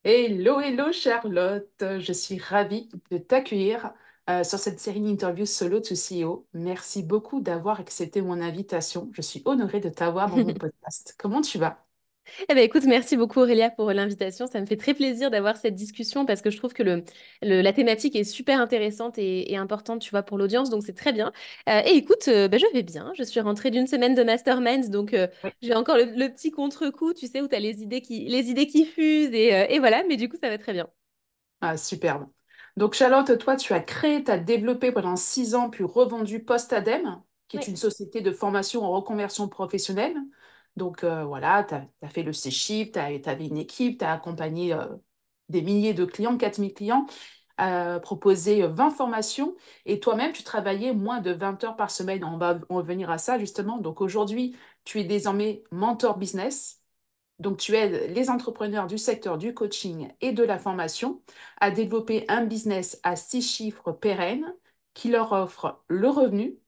Hello, hello Charlotte, je suis ravie de t'accueillir sur cette série d'interviews solo to CEO. Merci beaucoup d'avoir accepté mon invitation. Je suis honorée de t'avoir dans mon podcast. Comment tu vas? Eh ben, écoute, merci beaucoup Aurélia pour l'invitation. Ça me fait très plaisir d'avoir cette discussion parce que je trouve que la thématique est super intéressante et importante, tu vois, pour l'audience. Donc, c'est très bien. Et écoute, ben, je vais bien. Je suis rentrée d'une semaine de masterminds. Donc, Oui. j'ai encore le petit contre-coup, tu sais, où tu as les idées qui fusent et voilà. Mais du coup, ça va très bien. Ah, superbe. Donc Charlotte, toi, tu as créé, tu as développé pendant 6 ans, puis revendu Postadem, qui est Oui. une société de formation en reconversion professionnelle. Donc voilà, tu as fait le C-Shift, tu avais une équipe, tu as accompagné des milliers de clients, 4 000 clients. Proposer 20 formations et toi-même, tu travaillais moins de 20 heures par semaine. On va revenir à ça justement. Donc aujourd'hui, tu es désormais mentor business. Donc tu aides les entrepreneurs du secteur du coaching et de la formation à développer un business à 6 chiffres pérennes qui leur offre le revenu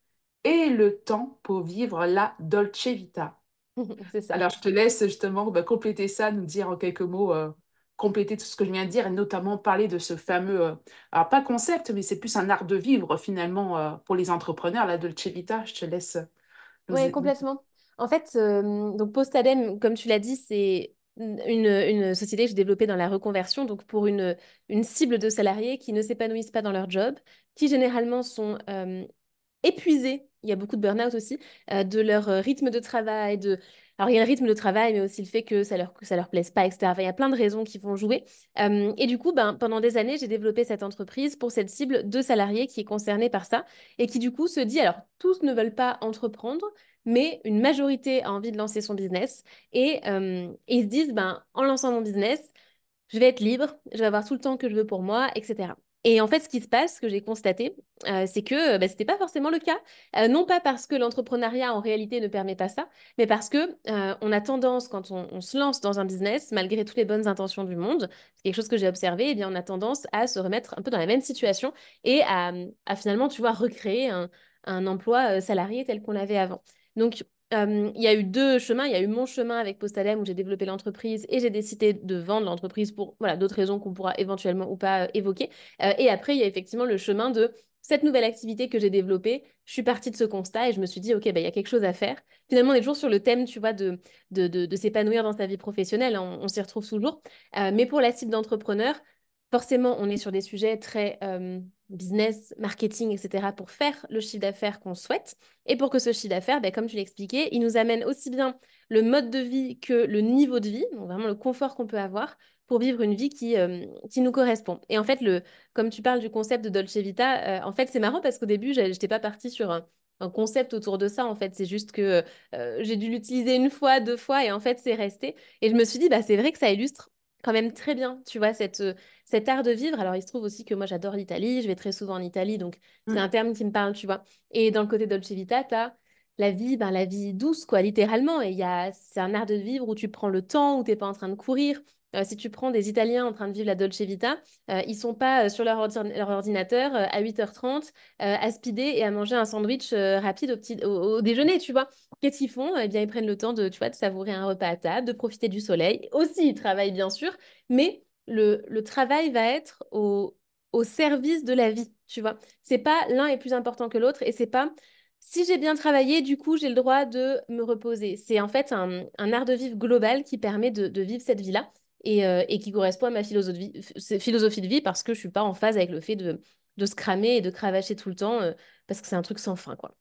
et le temps pour vivre la Dolce Vita. C'est ça. Alors, je te laisse justement compléter ça, nous dire en quelques mots, compléter tout ce que je viens de dire et notamment parler de ce fameux, alors pas concept, mais c'est plus un art de vivre finalement pour les entrepreneurs, la Dolce Vita. Je te laisse nous... Ouais, complètement. En fait, donc Postadem, comme tu l'as dit, c'est une société que j'ai développée dans la reconversion, donc pour une cible de salariés qui ne s'épanouissent pas dans leur job, qui généralement sont épuisés, il y a beaucoup de burn-out aussi, de leur rythme de travail, Alors, il y a le rythme de travail, mais aussi le fait que ça leur plaise pas, etc. Enfin, il y a plein de raisons qui vont jouer. Et du coup, ben, pendant des années, j'ai développé cette entreprise pour cette cible de salariés qui est concernée par ça et qui, du coup, se dit, alors, tous ne veulent pas entreprendre, mais une majorité a envie de lancer son business et ils se disent, ben, en lançant mon business, je vais être libre, je vais avoir tout le temps que je veux pour moi, etc. Et en fait, ce qui se passe, ce que j'ai constaté, c'est que bah, ce n'était pas forcément le cas. Non pas parce que l'entrepreneuriat en réalité ne permet pas ça, mais parce que on a tendance, quand on se lance dans un business, malgré toutes les bonnes intentions du monde, c'est quelque chose que j'ai observé, eh bien, on a tendance à se remettre un peu dans la même situation et à finalement, tu vois, recréer un emploi salarié tel qu'on l'avait avant. Donc, il y a eu deux chemins. Il y a eu mon chemin avec Postalem où j'ai développé l'entreprise et j'ai décidé de vendre l'entreprise pour voilà, d'autres raisons qu'on pourra éventuellement ou pas évoquer. Et après, il y a effectivement le chemin de cette nouvelle activité que j'ai développée. Je suis partie de ce constat et je me suis dit, OK, bah, il y a quelque chose à faire. Finalement, on est toujours sur le thème, tu vois, de s'épanouir dans sa vie professionnelle, hein. On s'y retrouve toujours. Mais pour la cible d'entrepreneur, forcément, on est sur des sujets très business, marketing, etc. pour faire le chiffre d'affaires qu'on souhaite. Et pour que ce chiffre d'affaires, ben, comme tu l'expliquais, il nous amène aussi bien le mode de vie que le niveau de vie, donc vraiment le confort qu'on peut avoir pour vivre une vie qui nous correspond. Et en fait, comme tu parles du concept de Dolce Vita, en fait, c'est marrant parce qu'au début, je n'étais pas partie sur un concept autour de ça. En fait, c'est juste que j'ai dû l'utiliser une fois, deux fois, et en fait, c'est resté. Et je me suis dit, bah, c'est vrai que ça illustre quand même très bien, tu vois, cet art de vivre. Alors, il se trouve aussi que moi, j'adore l'Italie, je vais très souvent en Italie, donc c'est un Mm. terme qui me parle, tu vois. Et dans le côté Dolce Vita, t'as la vie, ben, la vie douce, quoi, littéralement. Et c'est un art de vivre où tu prends le temps, où t'es pas en train de courir. Si tu prends des Italiens en train de vivre la Dolce Vita, ils sont pas sur leur ordinateur à 8h30 à speeder et à manger un sandwich rapide au déjeuner, tu vois. Qu'est-ce qu'ils font? Eh bien, ils prennent le temps de, tu vois, de savourer un repas à table, de profiter du soleil. Aussi, ils travaillent, bien sûr, mais le travail va être au service de la vie, tu vois. C'est pas l'un est plus important que l'autre et c'est pas si j'ai bien travaillé, du coup, j'ai le droit de me reposer. C'est en fait un art de vivre global qui permet de vivre cette vie-là et qui correspond à ma philosophie de vie parce que je suis pas en phase avec le fait de se cramer et de cravacher tout le temps parce que c'est un truc sans fin, quoi.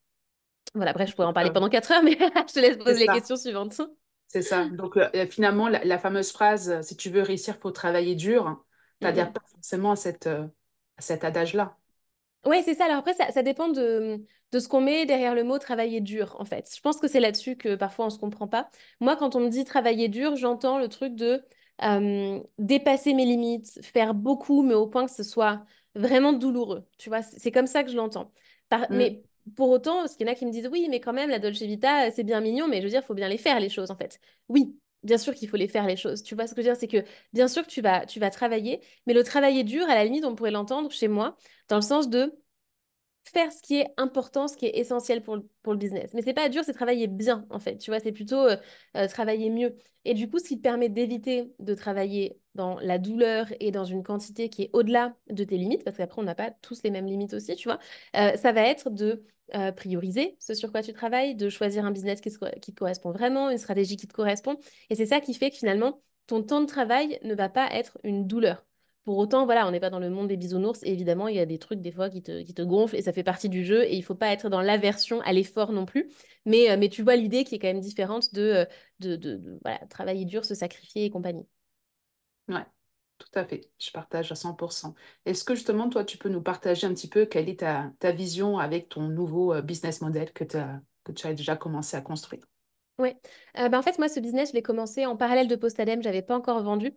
Voilà, bref, je pourrais en parler Euh, pendant 4 heures, mais je te laisse c'est poser les ça, questions suivantes. c'est ça. Donc finalement, la fameuse phrase, si tu veux réussir, faut travailler dur, Mm, t'adhères pas forcément à cet adage-là. Ouais, c'est ça. Alors après, ça dépend de ce qu'on met derrière le mot travailler dur, en fait. Je pense que c'est là-dessus que parfois on se comprend pas. Moi, quand on me dit travailler dur, j'entends le truc de dépasser mes limites, faire beaucoup, mais au point que ce soit vraiment douloureux. Tu vois, c'est comme ça que je l'entends. Mm. Mais pour autant, parce qu'il y en a qui me disent, oui, mais quand même, la Dolce Vita, c'est bien mignon, mais je veux dire, il faut bien les faire, les choses, en fait. Oui, bien sûr qu'il faut les faire, les choses. Tu vois ce que je veux dire, c'est que bien sûr que tu vas travailler, mais le travailler dur, à la limite, on pourrait l'entendre chez moi dans le sens de faire ce qui est important, ce qui est essentiel pour le business. Mais c'est pas dur, c'est travailler bien, en fait. Tu vois, c'est plutôt travailler mieux. Et du coup, ce qui te permet d'éviter de travailler dans la douleur et dans une quantité qui est au-delà de tes limites, parce qu'après, on n'a pas tous les mêmes limites aussi, tu vois, ça va être de prioriser ce sur quoi tu travailles, de choisir un business qui te correspond vraiment, une stratégie qui te correspond. Et c'est ça qui fait que finalement, ton temps de travail ne va pas être une douleur. Pour autant, voilà, on n'est pas dans le monde des bisounours. Et évidemment, il y a des trucs des fois qui te gonflent et ça fait partie du jeu. Et il faut pas être dans l'aversion à l'effort non plus. Mais tu vois l'idée qui est quand même différente voilà, travailler dur, se sacrifier et compagnie. Ouais, tout à fait. Je partage à 100%. Est-ce que justement, toi, tu peux nous partager un petit peu quelle est ta vision avec ton nouveau business model que tu as déjà commencé à construire? Ouais. En fait, moi, ce business, je l'ai commencé en parallèle de Postadem. J'avais pas encore vendu.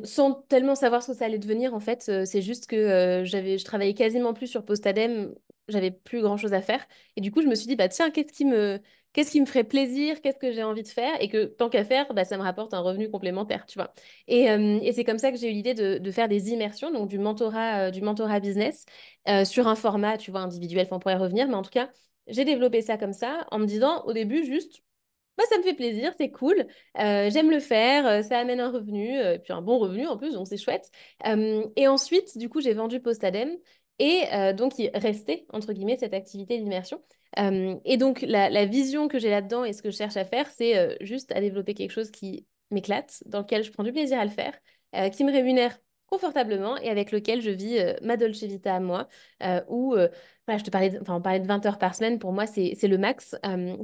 Sans tellement savoir ce que ça allait devenir, en fait, c'est juste que je travaillais quasiment plus sur Postadem. J'avais plus grand-chose à faire. Et du coup, je me suis dit, bah tiens, qu'est-ce qui me ferait plaisir? Qu'est-ce que j'ai envie de faire? Et que tant qu'à faire, bah, ça me rapporte un revenu complémentaire, tu vois. Et c'est comme ça que j'ai eu l'idée de faire des immersions, donc du mentorat business, sur un format, tu vois, individuel, enfin, on pourrait revenir. Mais en tout cas, j'ai développé ça comme ça, en me disant au début juste bah, ça me fait plaisir, c'est cool, j'aime le faire, ça amène un revenu, et puis un bon revenu en plus, donc c'est chouette. Et ensuite, du coup, j'ai vendu Postadem et donc il restait, entre guillemets, cette activité d'immersion. Et donc la vision que j'ai là-dedans et ce que je cherche à faire, c'est juste à développer quelque chose qui m'éclate, dans lequel je prends du plaisir à le faire, qui me rémunère confortablement et avec lequel je vis ma Dolce Vita à moi, où voilà, enfin, on parlait de 20 heures par semaine, pour moi, c'est le max.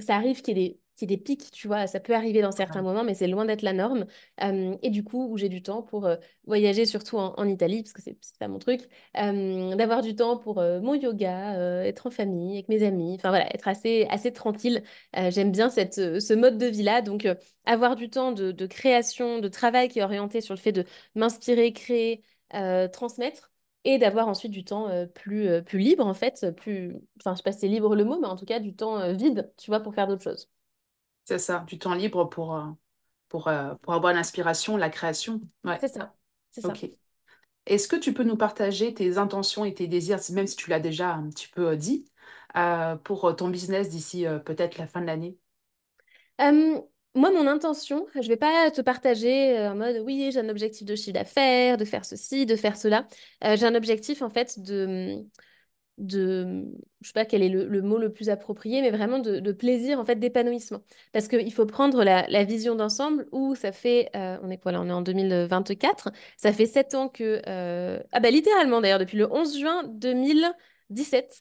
Ça arrive qu'il y ait des pics, tu vois, ça peut arriver dans certains moments, mais c'est loin d'être la norme. Et du coup, où j'ai du temps pour voyager, surtout en Italie, parce que c'est ça mon truc, d'avoir du temps pour mon yoga, être en famille, avec mes amis, enfin voilà, être assez tranquille. J'aime bien ce mode de vie-là, donc avoir du temps de création, de travail qui est orienté sur le fait de m'inspirer, créer, transmettre et d'avoir ensuite du temps plus libre en fait, enfin je sais pas si c'est libre le mot, mais en tout cas du temps vide, tu vois, pour faire d'autres choses. C'est ça, du temps libre pour avoir l'inspiration, la création. Ouais, C'est ça, c'est ça. ok. Est-ce que tu peux nous partager tes intentions et tes désirs, même si tu l'as déjà un petit peu dit, pour ton business d'ici peut-être la fin de l'année? Euh, Moi, mon intention, je vais pas te partager en mode oui, j'ai un objectif de chiffre d'affaires, de faire ceci, de faire cela. J'ai un objectif en fait je sais pas quel est le mot le plus approprié, mais vraiment de plaisir, en fait, d'épanouissement. Parce qu'il faut prendre la vision d'ensemble où ça fait, on est quoi là, on est en 2024, ça fait 7 ans que, ah bah littéralement d'ailleurs, depuis le 11 juin 2017,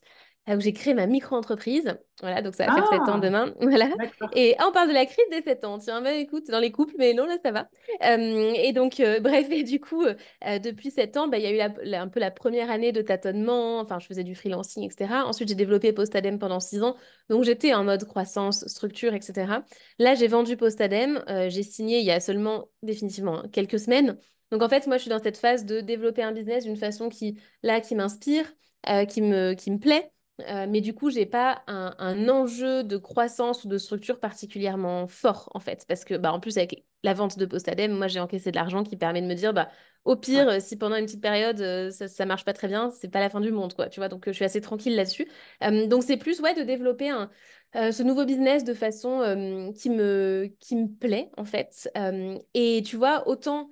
où j'ai créé ma micro-entreprise. Voilà, donc ça va faire 7 ans Ah, demain. Voilà. d'accord. Et on parle de la crise des 7 ans. Tiens, bah écoute, dans les couples, mais non, là ça va. Et donc, bref, et du coup, depuis 7 ans, bah, il y a eu un peu la première année de tâtonnement. Enfin, je faisais du freelancing, etc. Ensuite, j'ai développé Postadem pendant 6 ans. Donc, j'étais en mode croissance, structure, etc. Là, j'ai vendu Postadem. J'ai signé il y a seulement, définitivement, hein, quelques semaines. Donc, en fait, moi, je suis dans cette phase de développer un business d'une façon qui m'inspire, qui me plaît. Mais du coup, j'ai pas un enjeu de croissance ou de structure particulièrement fort, en fait. Parce que, bah, en plus, avec la vente de Postadem, moi, j'ai encaissé de l'argent qui permet de me dire, bah, au pire, Ouais, si pendant une petite période, ça marche pas très bien, c'est pas la fin du monde, quoi. Tu vois, donc je suis assez tranquille là-dessus. Donc, c'est plus, ouais, de développer ce nouveau business de façon qui me plaît, en fait. Et tu vois, autant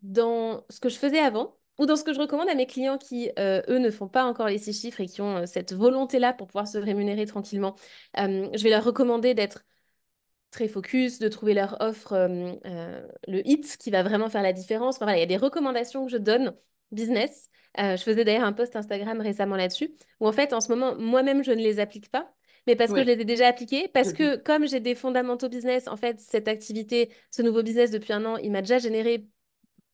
dans ce que je faisais avant ou dans ce que je recommande à mes clients qui, eux, ne font pas encore les 6 chiffres et qui ont cette volonté-là pour pouvoir se rémunérer tranquillement, je vais leur recommander d'être très focus, de trouver leur offre, le hit qui va vraiment faire la différence. Enfin, voilà, il y a des recommandations que je donne business. Je faisais d'ailleurs un post Instagram récemment là-dessus, où en fait, en ce moment, moi-même, je ne les applique pas, mais parce que je ouais, les ai déjà appliquées, j'ai parce vu. que comme j'ai des fondamentaux business, en fait, cette activité, ce nouveau business depuis un an, il m'a déjà généré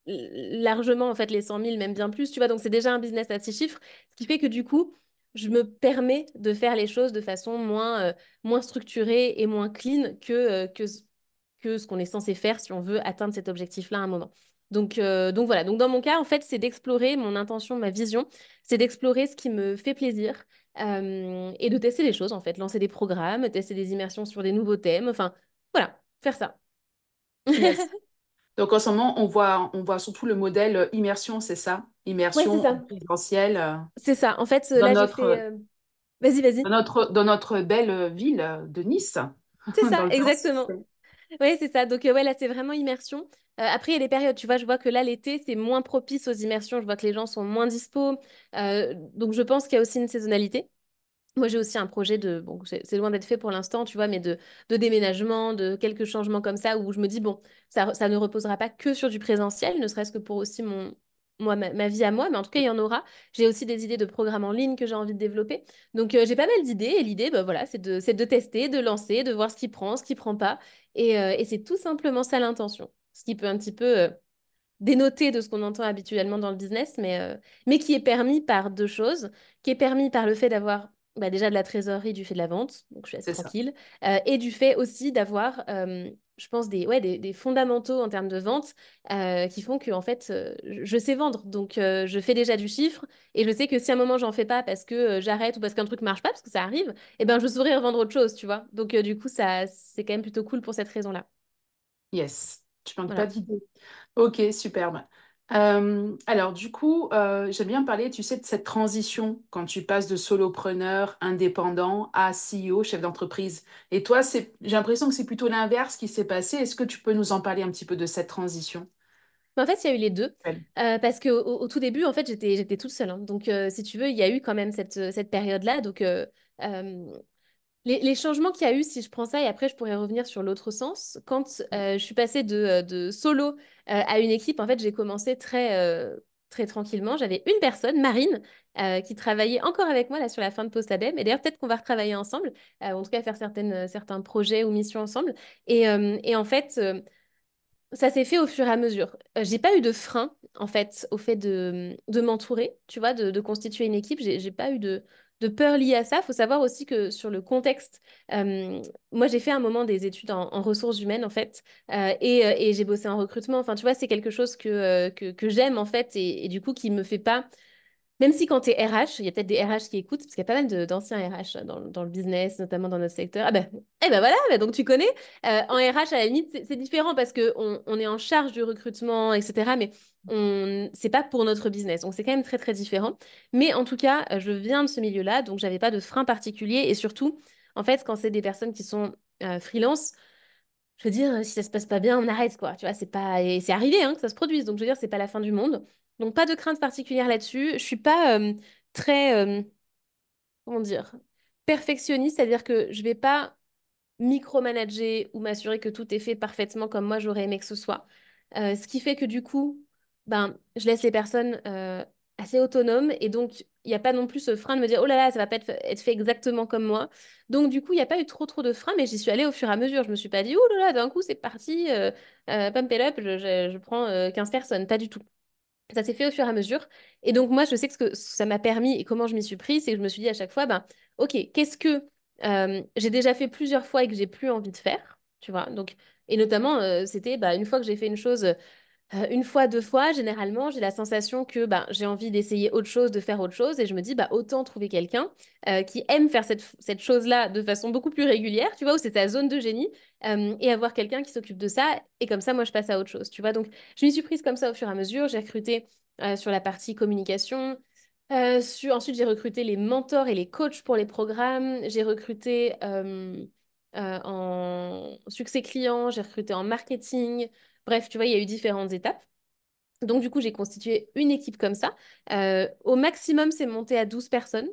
largement en fait les 100 000, même bien plus, tu vois, donc c'est déjà un business à 6 chiffres, ce qui fait que du coup, je me permets de faire les choses de façon moins structurée et moins clean que ce qu'on est censé faire si on veut atteindre cet objectif-là à un moment. Donc voilà, donc dans mon cas, en fait, c'est d'explorer mon intention, ma vision, c'est d'explorer ce qui me fait plaisir et de tester les choses, en fait, lancer des programmes, tester des immersions sur des nouveaux thèmes, enfin, voilà, faire ça. Yes. Donc en ce moment, on voit surtout le modèle immersion, c'est ça? Ouais, c'est Immersion en ça. présentiel C'est ça. En fait, dans là, j'ai notre... fait. Vas-y, vas-y. dans notre belle ville de Nice, C'est dans ça, le Grand Six. exactement. Oui, c'est ça. Donc, ouais, là, c'est vraiment immersion. Après, il y a des périodes, tu vois, je vois que là, l'été, c'est moins propice aux immersions. Je vois que les gens sont moins dispo. Donc, je pense qu'il y a aussi une saisonnalité. Moi, j'ai aussi un projet bon, c'est loin d'être fait pour l'instant, tu vois, mais de déménagement, de quelques changements comme ça, où je me dis, bon, ça ne reposera pas que sur du présentiel, ne serait-ce que pour aussi ma vie à moi, mais en tout cas, il y en aura. J'ai aussi des idées de programmes en ligne que j'ai envie de développer. Donc, j'ai pas mal d'idées, et l'idée, bah, voilà, c'est de tester, de lancer, de voir ce qui prend, ce qui prend pas. Et c'est tout simplement ça l'intention. Ce qui peut un petit peu dénoté de ce qu'on entend habituellement dans le business, mais qui est permis par deux choses, qui est permis par le fait d'avoir bah, déjà de la trésorerie du fait de la vente, donc je suis assez C'est ça. tranquille, et du fait aussi d'avoir, je pense, des fondamentaux en termes de vente qui font que, en fait, je sais vendre. Donc, je fais déjà du chiffre, et je sais que si à un moment, j'en fais pas parce que j'arrête ou parce qu'un truc marche pas, parce que ça arrive, eh ben, je saurais revendre autre chose, tu vois. Donc, du coup, ça, c'est quand même plutôt cool pour cette raison-là. Yes, tu manques pas Voilà. d'idées. Ok, superbe. Alors du coup, j'aime bien parler, tu sais, de cette transition quand tu passes de solopreneur, indépendant à CEO, chef d'entreprise. Et toi, j'ai l'impression que c'est plutôt l'inverse qui s'est passé. Est-ce que tu peux nous en parler un petit peu de cette transition? Mais en fait, il y a eu les deux. Parce qu'au tout début, en fait, j'étais toute seule, hein. Donc, si tu veux, il y a eu quand même cette période-là. Donc, euh, les changements qu'il y a eu, si je prends ça, et après, je pourrais revenir sur l'autre sens. Quand je suis passée de solo à une équipe, en fait, j'ai commencé très tranquillement. J'avais une personne, Marine, qui travaillait encore avec moi là sur la fin de Post-ADEME. Et d'ailleurs, peut-être qu'on va retravailler ensemble, en tout cas faire certains projets ou missions ensemble. Et en fait, ça s'est fait au fur et à mesure. J'ai pas eu de frein, en fait, au fait de m'entourer, tu vois, de constituer une équipe. J'ai pas eu de peur liée à ça. Il faut savoir aussi que sur le contexte, euh, moi, j'ai fait un moment des études en ressources humaines, en fait, et j'ai bossé en recrutement. Enfin, tu vois, c'est quelque chose que j'aime, en fait, et du coup, qui me fait pas même si quand tu es RH, il y a peut-être des RH qui écoutent, parce qu'il y a pas mal d'anciens RH dans le business, notamment dans notre secteur. Ah ben, eh ben voilà, ben donc tu connais. En RH, à la limite, c'est différent parce qu'on est en charge du recrutement, etc. Mais c'est pas pour notre business. Donc c'est quand même très différent. Mais en tout cas, je viens de ce milieu-là, donc j'avais pas de frein particulier. Et surtout, en fait, quand c'est des personnes qui sont freelance, je veux dire, si ça se passe pas bien, on arrête, quoi. Tu vois, c'est pas... Et c'est arrivé, hein, que ça se produise. Donc, je veux dire, c'est pas la fin du monde. Donc, pas de crainte particulière là-dessus. Je suis pas très, comment dire, perfectionniste, c'est-à-dire que je vais pas micromanager ou m'assurer que tout est fait parfaitement comme moi j'aurais aimé que ce soit. Ce qui fait que du coup, ben, je laisse les personnes assez autonomes et donc il n'y a pas non plus ce frein de me dire oh là là, ça va pas être fait exactement comme moi. Donc du coup, il n'y a pas eu trop de frein, mais j'y suis allée au fur et à mesure. Je me suis pas dit oh là là, d'un coup c'est parti, pump it up, je prends 15 personnes. Pas du tout. Ça s'est fait au fur et à mesure. Et donc, moi, je sais que ce que ça m'a permis et comment je m'y suis prise, c'est que je me suis dit à chaque fois, ben, OK, qu'est-ce que j'ai déjà fait plusieurs fois et que j'ai plus envie de faire, tu vois? Donc, et notamment, c'était bah, une fois que j'ai fait une chose une fois, deux fois, généralement, j'ai la sensation que bah, j'ai envie d'essayer autre chose, de faire autre chose, et je me dis, bah, autant trouver quelqu'un qui aime faire cette chose-là de façon beaucoup plus régulière, tu vois, où c'est sa zone de génie, et avoir quelqu'un qui s'occupe de ça, et comme ça, moi, je passe à autre chose, tu vois. Donc, je m'y suis prise comme ça au fur et à mesure, j'ai recruté sur la partie communication. Ensuite, j'ai recruté les mentors et les coachs pour les programmes. J'ai recruté en succès client, j'ai recruté en marketing. Bref, tu vois, il y a eu différentes étapes. Donc, du coup, j'ai constitué une équipe comme ça. Au maximum, c'est monté à 12 personnes.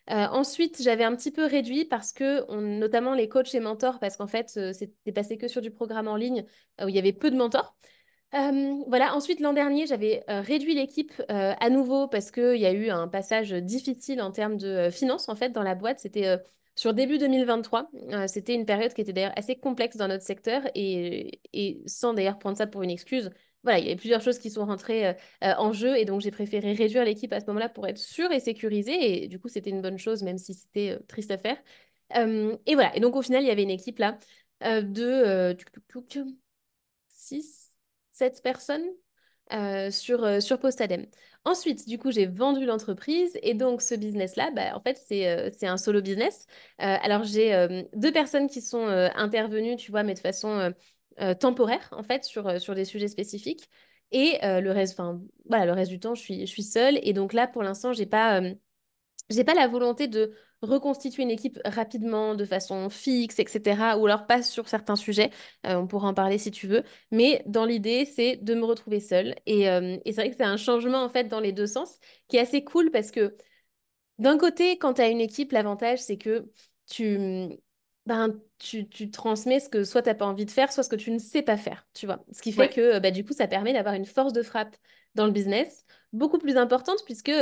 Ensuite, j'avais un petit peu réduit parce que, notamment les coachs et mentors, parce qu'en fait, c'était passé que sur du programme en ligne où il y avait peu de mentors. Voilà, ensuite l'an dernier, j'avais réduit l'équipe à nouveau parce qu'il y a eu un passage difficile en termes de finances en fait dans la boîte. C'était sur début 2023. C'était une période qui était d'ailleurs assez complexe dans notre secteur et sans d'ailleurs prendre ça pour une excuse. Voilà, il y avait plusieurs choses qui sont rentrées en jeu et donc j'ai préféré réduire l'équipe à ce moment-là pour être sûre et sécurisée. Et du coup, c'était une bonne chose, même si c'était triste à faire. Et voilà, et donc au final, il y avait une équipe là de 6, 7 personnes sur Postadem. Ensuite, du coup, j'ai vendu l'entreprise et donc ce business-là, bah, en fait, c'est un solo business. Alors, j'ai deux personnes qui sont intervenues, tu vois, mais de façon temporaire, en fait, sur des sujets spécifiques. Et le reste, enfin, voilà, le reste du temps, je suis seule. Et donc là, pour l'instant, j'ai pas la volonté de reconstituer une équipe rapidement, de façon fixe, etc. Ou alors pas sur certains sujets, on pourra en parler si tu veux. Mais dans l'idée, c'est de me retrouver seule. Et c'est vrai que c'est un changement en fait dans les deux sens qui est assez cool parce que d'un côté, quand tu as une équipe, l'avantage, c'est que tu, tu transmets ce que soit tu n'as pas envie de faire, soit ce que tu ne sais pas faire, tu vois. Ce qui fait Ouais, que du coup, ça permet d'avoir une force de frappe dans le business beaucoup plus importante puisque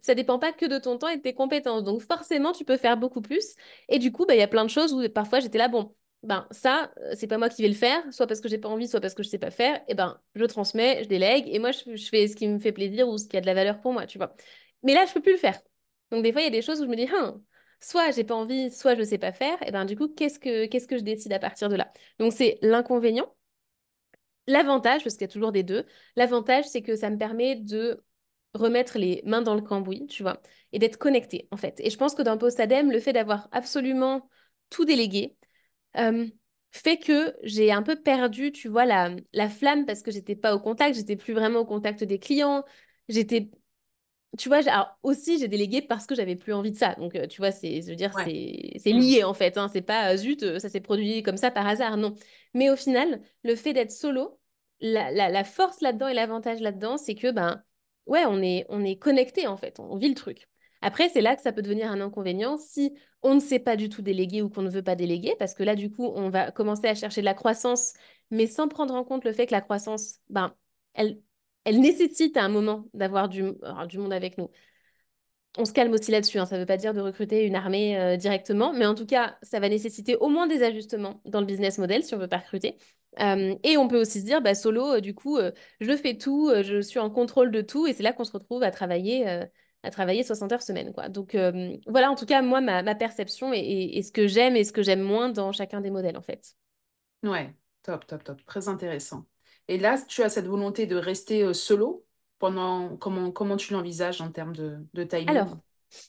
ça dépend pas que de ton temps et de tes compétences. Donc forcément, tu peux faire beaucoup plus. Et du coup, il y a plein de choses où parfois j'étais là, bon, ça, c'est pas moi qui vais le faire, soit parce que j'ai pas envie, soit parce que je sais pas faire. Et je transmets, je délègue et moi, je fais ce qui me fait plaisir ou ce qui a de la valeur pour moi, tu vois. Mais là, je peux plus le faire. Donc des fois, il y a des choses où je me dis, soit j'ai pas envie, soit je sais pas faire. Et ben du coup, qu'est-ce que je décide à partir de là? Donc c'est l'inconvénient. L'avantage, parce qu'il y a toujours des deux, l'avantage, c'est que ça me permet de remettre les mains dans le cambouis, tu vois, et d'être connectée, en fait. Et je pense que dans Postadem, le fait d'avoir absolument tout délégué euh, fait que j'ai un peu perdu, tu vois, la flamme parce que j'étais pas au contact, j'étais plus vraiment au contact des clients, j'étais tu vois, alors aussi, j'ai délégué parce que j'avais plus envie de ça. Donc, tu vois, je veux dire, ouais. c'est Mm. lié en fait. Hein. C'est pas zut, ça s'est produit comme ça par hasard. Non. Mais au final, le fait d'être solo, la force là-dedans et l'avantage là-dedans, c'est que, ouais, on est connecté en fait. On vit le truc. Après, c'est là que ça peut devenir un inconvénient si on ne sait pas du tout déléguer ou qu'on ne veut pas déléguer, parce que là, du coup, on va commencer à chercher de la croissance, mais sans prendre en compte le fait que la croissance, elle, elle nécessite à un moment d'avoir du monde avec nous. On se calme aussi là-dessus, hein. Ça ne veut pas dire de recruter une armée directement, mais en tout cas, ça va nécessiter au moins des ajustements dans le business model si on veut pas recruter. Et on peut aussi se dire, solo, du coup, je fais tout, je suis en contrôle de tout, et c'est là qu'on se retrouve à travailler 60 heures semaine, quoi. Donc voilà, en tout cas, moi, ma perception et ce que j'aime et ce que j'aime moins dans chacun des modèles, en fait. Ouais, top, top, top. Très intéressant. Et là, tu as cette volonté de rester solo pendant comment tu l'envisages en termes de timing? Alors,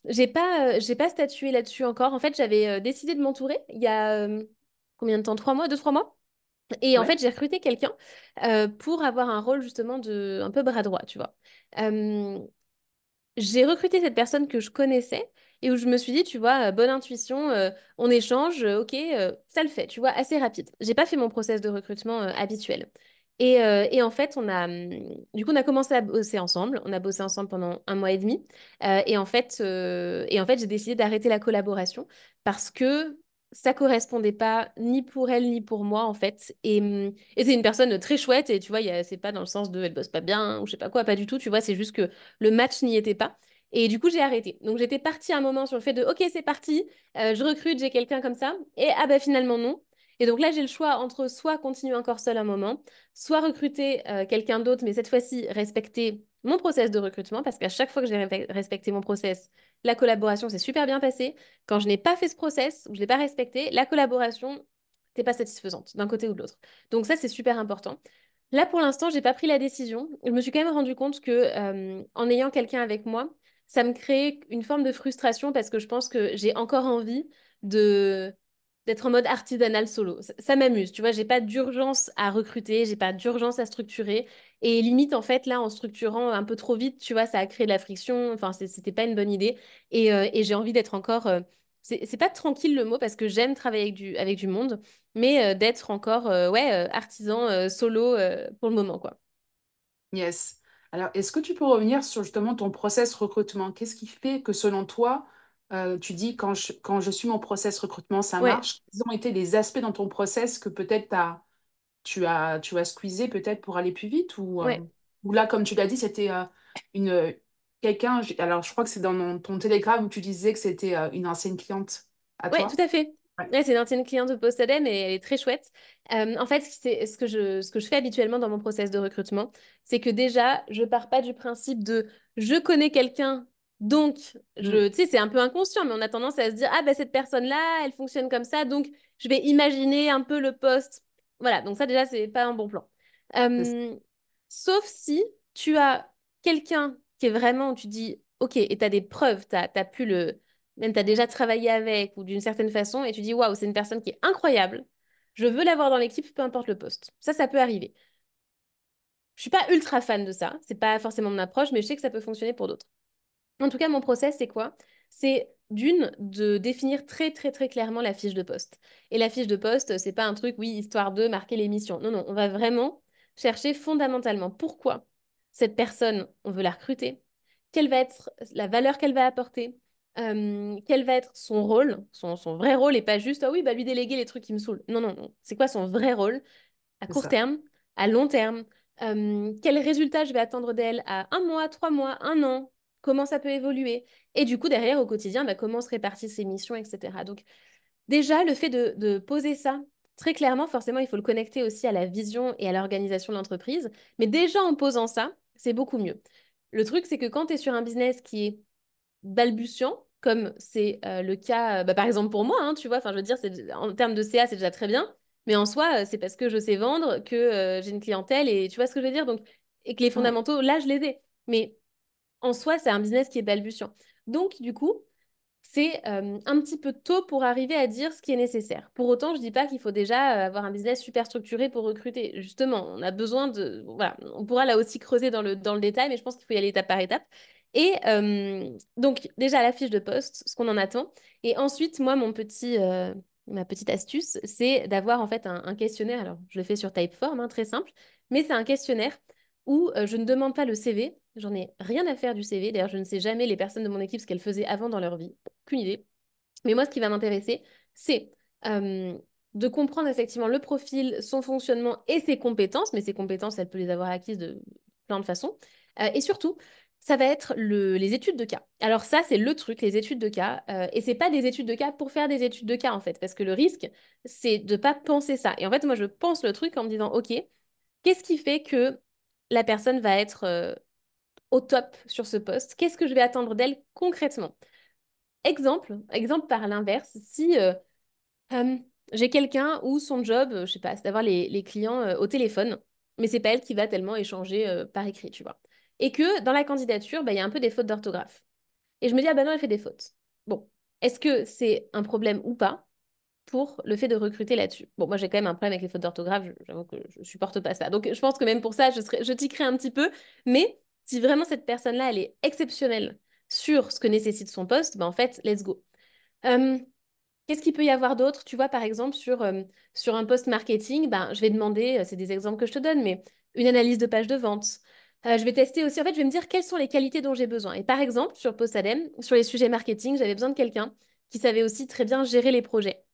j'ai pas statué là-dessus encore. En fait, j'avais décidé de m'entourer il y a combien de temps? 3 mois, 2, 3 mois. Et en Ouais, fait, j'ai recruté quelqu'un pour avoir un rôle justement de un peu bras droit, tu vois. Euh, j'ai recruté cette personne que je connaissais et où je me suis dit, tu vois, bonne intuition, on échange, ok, ça le fait, tu vois, assez rapide. J'ai pas fait mon process de recrutement habituel. Et en fait, du coup, on a commencé à bosser ensemble. On a bossé ensemble pendant 1 mois et demi. Et en fait, j'ai décidé d'arrêter la collaboration parce que ça correspondait pas ni pour elle ni pour moi, en fait. Et c'est une personne très chouette et tu vois, c'est pas dans le sens de elle bosse pas bien ou je sais pas quoi, pas du tout. Tu vois, c'est juste que le match n'y était pas. Et du coup, j'ai arrêté. Donc, j'étais partie un moment sur le fait de, OK, c'est parti, je recrute, j'ai quelqu'un comme ça. Et ah bah finalement, non. Et donc là, j'ai le choix entre soit continuer encore seul un moment, soit recruter quelqu'un d'autre, mais cette fois-ci, respecter mon process de recrutement, parce qu'à chaque fois que j'ai respecté mon process, la collaboration s'est super bien passée. Quand je n'ai pas fait ce process, ou je ne l'ai pas respecté, la collaboration n'était pas satisfaisante d'un côté ou de l'autre. Donc ça, c'est super important. Là, pour l'instant, j'ai pas pris la décision. Je me suis quand même rendu compte que en ayant quelqu'un avec moi, ça me crée une forme de frustration parce que je pense que j'ai encore envie de d'être en mode artisanal solo. Ça m'amuse, tu vois, j'ai pas d'urgence à recruter, j'ai pas d'urgence à structurer. Et limite, en fait, là, en structurant un peu trop vite, tu vois, ça a créé de la friction. Enfin, c'était pas une bonne idée. Et j'ai envie d'être encore. C'est pas tranquille le mot parce que j'aime travailler avec du monde, mais d'être encore ouais, artisan solo pour le moment, quoi. yes. Alors, est-ce que tu peux revenir sur justement ton process recrutement? Qu'est-ce qui fait que selon toi, tu dis quand je suis mon process recrutement, ça Ouais, marche? Quels ont été les aspects dans ton process que peut-être tu as squeezé peut-être pour aller plus vite ouais. ou là, comme tu l'as dit, c'était une quelqu'un. Alors, je crois que c'est dans ton télégramme où tu disais que c'était une ancienne cliente à Ouais, tout toi. à fait. Ouais. Ouais, c'est une ancienne cliente de Postadem et elle est très chouette. En fait, ce que je fais habituellement dans mon process de recrutement, c'est que déjà, je pars pas du principe de je connais quelqu'un, donc Mm. tu sais, c'est un peu inconscient, mais on a tendance à se dire, ah ben cette personne-là, elle fonctionne comme ça, donc je vais imaginer un peu le poste. Voilà, donc ça déjà, c'est pas un bon plan. Euh, sauf si tu as quelqu'un qui est vraiment, où tu dis, ok, et tu as des preuves, t'as pu même tu as déjà travaillé avec ou d'une certaine façon et tu dis waouh, c'est une personne qui est incroyable. Je veux l'avoir dans l'équipe, peu importe le poste. Ça peut arriver. Je suis pas ultra fan de ça. C'est pas forcément mon approche, mais je sais que ça peut fonctionner pour d'autres. En tout cas, mon process, c'est quoi? c'est d'une, de définir très, très, très clairement la fiche de poste. Et la fiche de poste, c'est pas un truc, oui, histoire de marquer les missions. Non, non, on va vraiment chercher fondamentalement pourquoi cette personne, on veut la recruter, quelle va être la valeur qu'elle va apporter, quel va être son rôle, son vrai rôle, et pas juste, ah oui, bah lui déléguer les trucs qui me saoulent. Non, non, non. C'est quoi son vrai rôle à C'est court ça. terme, à long terme? Quel résultat je vais attendre d'elle à un mois, 3 mois, un an? Comment ça peut évoluer? Et du coup, derrière, au quotidien, bah, comment se répartissent ses missions, etc. Donc, déjà, le fait de poser ça très clairement, forcément, il faut le connecter aussi à la vision et à l'organisation de l'entreprise. Mais déjà, en posant ça, c'est beaucoup mieux. Le truc, c'est que quand tu es sur un business qui est balbutiant, comme c'est le cas, bah, par exemple pour moi, hein, tu vois, enfin, je veux dire, en termes de CA, c'est déjà très bien, mais en soi, c'est parce que je sais vendre que j'ai une clientèle et tu vois ce que je veux dire, donc, et que les Ouais. fondamentaux, là, je les ai. Mais en soi, c'est un business qui est balbutiant. Donc, du coup, c'est un petit peu tôt pour arriver à dire ce qui est nécessaire. Pour autant, je dis pas qu'il faut déjà avoir un business super structuré pour recruter. Justement, on a besoin de... Voilà, on pourra là aussi creuser dans le détail, mais je pense qu'il faut y aller étape par étape. Et donc, déjà, la fiche de poste, ce qu'on en attend. Et ensuite, moi, ma petite astuce, c'est d'avoir en fait un questionnaire. Alors, je le fais sur Typeform, hein, très simple, mais c'est un questionnaire où je ne demande pas le CV. J'en ai rien à faire du CV. D'ailleurs, je ne sais jamais les personnes de mon équipe ce qu'elles faisaient avant dans leur vie. Aucune idée. Mais moi, ce qui va m'intéresser, c'est euh, de comprendre effectivement le profil, son fonctionnement et ses compétences. Mais ses compétences, elle peut les avoir acquises de plein de façons. Et surtout, ça va être les études de cas. Alors ça, c'est le truc, les études de cas. Et c'est pas des études de cas pour faire des études de cas, en fait. Parce que le risque, c'est de pas penser ça. Et en fait, moi, je pense le truc en me disant, OK, qu'est-ce qui fait que la personne va être au top sur ce poste? Qu'est-ce que je vais attendre d'elle concrètement? Exemple par l'inverse, si euh, j'ai quelqu'un où son job, je sais pas, c'est d'avoir les clients au téléphone, mais c'est pas elle qui va tellement échanger par écrit, tu vois. Et que dans la candidature, bah, il y a un peu des fautes d'orthographe. Et je me dis, ah bah non, elle fait des fautes. Bon, est-ce que c'est un problème ou pas pour le fait de recruter là-dessus? Bon, moi j'ai quand même un problème avec les fautes d'orthographe, j'avoue que je supporte pas ça. Donc je pense que même pour ça, je tiquerai un petit peu, mais si vraiment cette personne-là, elle est exceptionnelle sur ce que nécessite son poste, bah en fait, let's go. Euh, Qu'est-ce qu'il peut y avoir d'autre? Tu vois, par exemple, sur un post marketing, ben, je vais demander, c'est des exemples que je te donne, mais une analyse de page de vente. Je vais tester aussi, en fait, je vais me dire quelles sont les qualités dont j'ai besoin. Et par exemple, sur Postadem, sur les sujets marketing, j'avais besoin de quelqu'un qui savait aussi très bien gérer les projets.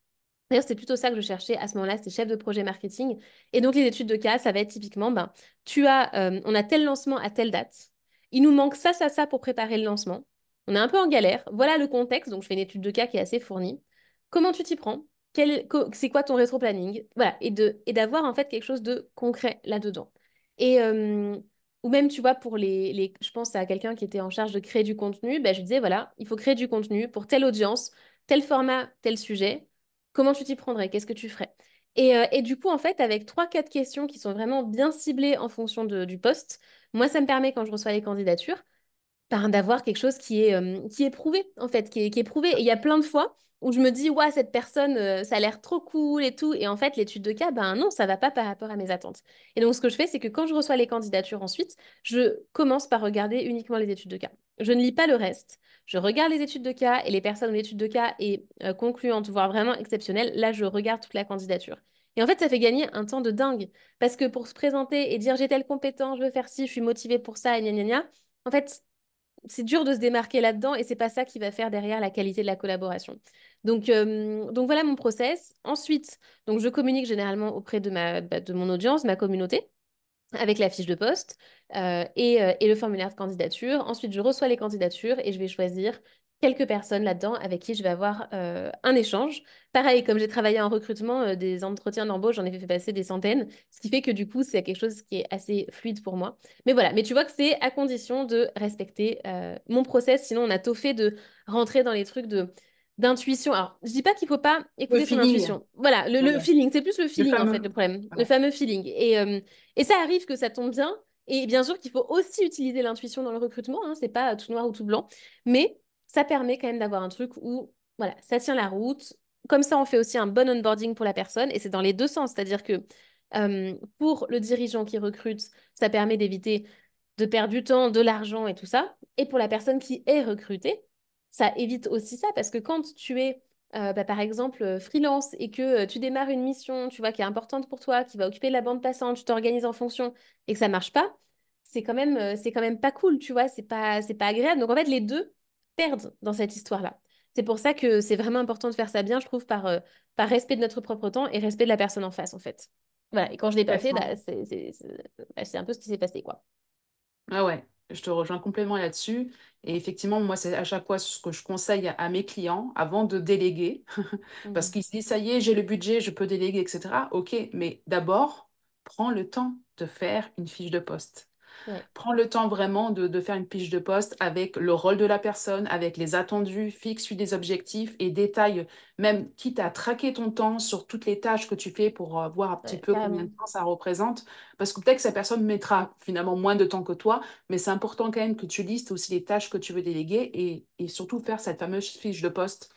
D'ailleurs, c'est plutôt ça que je cherchais à ce moment-là, c'était chef de projet marketing. Et donc, les études de cas, ça va être typiquement, ben, on a tel lancement à telle date. Il nous manque ça pour préparer le lancement. On est un peu en galère. Voilà le contexte. Donc, je fais une étude de cas qui est assez fournie. Comment tu t'y prends? C'est quoi ton rétro-planning? Voilà. Et d'avoir en fait quelque chose de concret là-dedans. Et, ou même, tu vois, pour je pense à quelqu'un qui était en charge de créer du contenu, ben, je lui disais, voilà, il faut créer du contenu pour telle audience, tel format, tel sujet. Comment tu t'y prendrais? Qu'est-ce que tu ferais? Et du coup, en fait, avec trois, quatre questions qui sont vraiment bien ciblées en fonction du poste, moi, ça me permet, quand je reçois les candidatures, d'avoir quelque chose qui est prouvé, en fait, qui est prouvé. Et il y a plein de fois où je me dis, ouais, cette personne, ça a l'air trop cool et tout. Et en fait, l'étude de cas, ben non, ça va pas par rapport à mes attentes. Et donc, ce que je fais, c'est que quand je reçois les candidatures ensuite, je commence par regarder uniquement les études de cas. Je ne lis pas le reste. Je regarde les études de cas et les personnes où l'étude de cas est concluante, voire vraiment exceptionnelle. Là, je regarde toute la candidature. Et en fait, ça fait gagner un temps de dingue. Parce que pour se présenter et dire j'ai telle compétence, je veux faire ci, je suis motivée pour ça, et gna gna gna, en fait, c'est dur de se démarquer là-dedans et c'est pas ça qui va faire derrière la qualité de la collaboration. Donc voilà mon process. Ensuite, donc je communique généralement auprès de mon audience, ma communauté avec la fiche de poste et le formulaire de candidature. Ensuite, je reçois les candidatures et je vais choisir quelques personnes là-dedans avec qui je vais avoir un échange. Pareil, comme j'ai travaillé en recrutement, des entretiens d'embauche, j'en ai fait passer des centaines, ce qui fait que du coup, c'est quelque chose qui est assez fluide pour moi. Mais voilà, mais tu vois que c'est à condition de respecter mon process, sinon on a tôt fait de rentrer dans les trucs d'intuition. Alors, je dis pas qu'il faut pas Le écouter son feeling. intuition. Voilà, le Voilà. feeling, c'est plus le Le feeling en fait, le fameux. problème, le Voilà. fameux feeling. Et ça arrive que ça tombe bien. Et bien sûr qu'il faut aussi utiliser l'intuition dans le recrutement, hein, c'est pas tout noir ou tout blanc, mais ça permet quand même d'avoir un truc où, voilà, ça tient la route. Comme ça, on fait aussi un bon onboarding pour la personne, et c'est dans les deux sens, c'est-à-dire que pour le dirigeant qui recrute, ça permet d'éviter de perdre du temps, de l'argent et tout ça, et pour la personne qui est recrutée, ça évite aussi ça parce que quand tu es, par exemple, freelance et que tu démarres une mission, tu vois, qui est importante pour toi, qui va occuper de la bande passante, tu t'organises en fonction et que ça marche pas, c'est quand même pas cool, tu vois, c'est pas agréable. Donc en fait, les deux perdent dans cette histoire-là. C'est pour ça que c'est vraiment important de faire ça bien, je trouve, par respect de notre propre temps et respect de la personne en face, en fait. Voilà, et quand je l'ai pas fait, Complètement. c'est un peu ce qui s'est passé, quoi. Ah ouais, je te rejoins complètement là-dessus. Et effectivement, moi, c'est à chaque fois ce que je conseille à mes clients avant de déléguer. Parce Mhm. qu'ils se disent, ça y est, j'ai le budget, je peux déléguer, etc. Ok, mais d'abord, prends le temps de faire une fiche de poste. Ouais, Prends le temps vraiment de faire une fiche de poste avec le rôle de la personne, avec les attendus, fixe des objectifs et détaille, même quitte à traquer ton temps sur toutes les tâches que tu fais pour voir un petit ouais, peu combien de carrément. temps ça représente. Parce que peut-être que cette personne mettra finalement moins de temps que toi, mais c'est important quand même que tu listes aussi les tâches que tu veux déléguer et surtout faire cette fameuse fiche de poste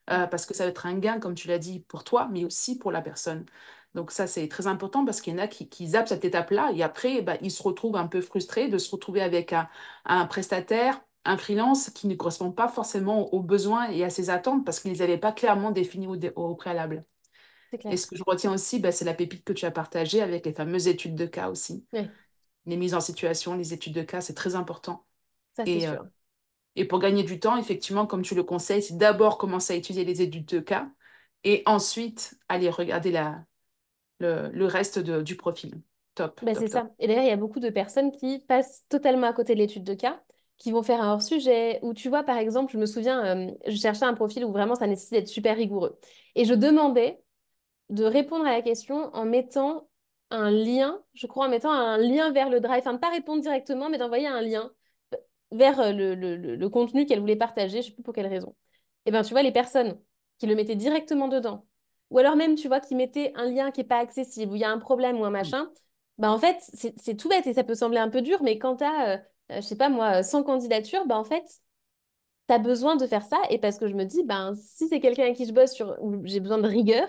Ouais, parce que ça va être un gain, comme tu l'as dit, pour toi, mais aussi pour la personne. Donc ça, c'est très important parce qu'il y en a qui zappent cette étape-là et après, bah, ils se retrouvent un peu frustrés de se retrouver avec un prestataire, un freelance qui ne correspond pas forcément aux besoins et à ses attentes parce qu'ils ne les avaient pas clairement définis au préalable. c'est Et clair. ce que je retiens aussi, bah, c'est la pépite que tu as partagée avec les fameuses études de cas aussi. Ouais, Les mises en situation, les études de cas, c'est très important. ça c'est Et sûr. et pour gagner du temps, effectivement, comme tu le conseilles, c'est d'abord commencer à étudier les études de cas et ensuite aller regarder le reste du profil. Top, Ben, c'est top, top. ça. Et d'ailleurs, il y a beaucoup de personnes qui passent totalement à côté de l'étude de cas, qui vont faire un hors-sujet, ou tu vois, par exemple, je me souviens, je cherchais un profil où vraiment ça nécessite d'être super rigoureux. Et je demandais de répondre à la question en mettant un lien, je crois, en mettant un lien vers le drive, enfin, de pas répondre directement, mais d'envoyer un lien vers le contenu qu'elle voulait partager, je sais plus pour quelle raison. Et bien, tu vois, les personnes qui le mettaient directement dedans, ou alors même, tu vois, qui mettaient un lien qui n'est pas accessible, où il y a un problème ou un Mm. machin, bah en fait, c'est tout bête et ça peut sembler un peu dur, mais quand tu as, je sais pas moi, 100 candidatures, bah en fait, tu as besoin de faire ça. Et parce que je me dis, ben, si c'est quelqu'un avec qui je bosse sur, où j'ai besoin de rigueur,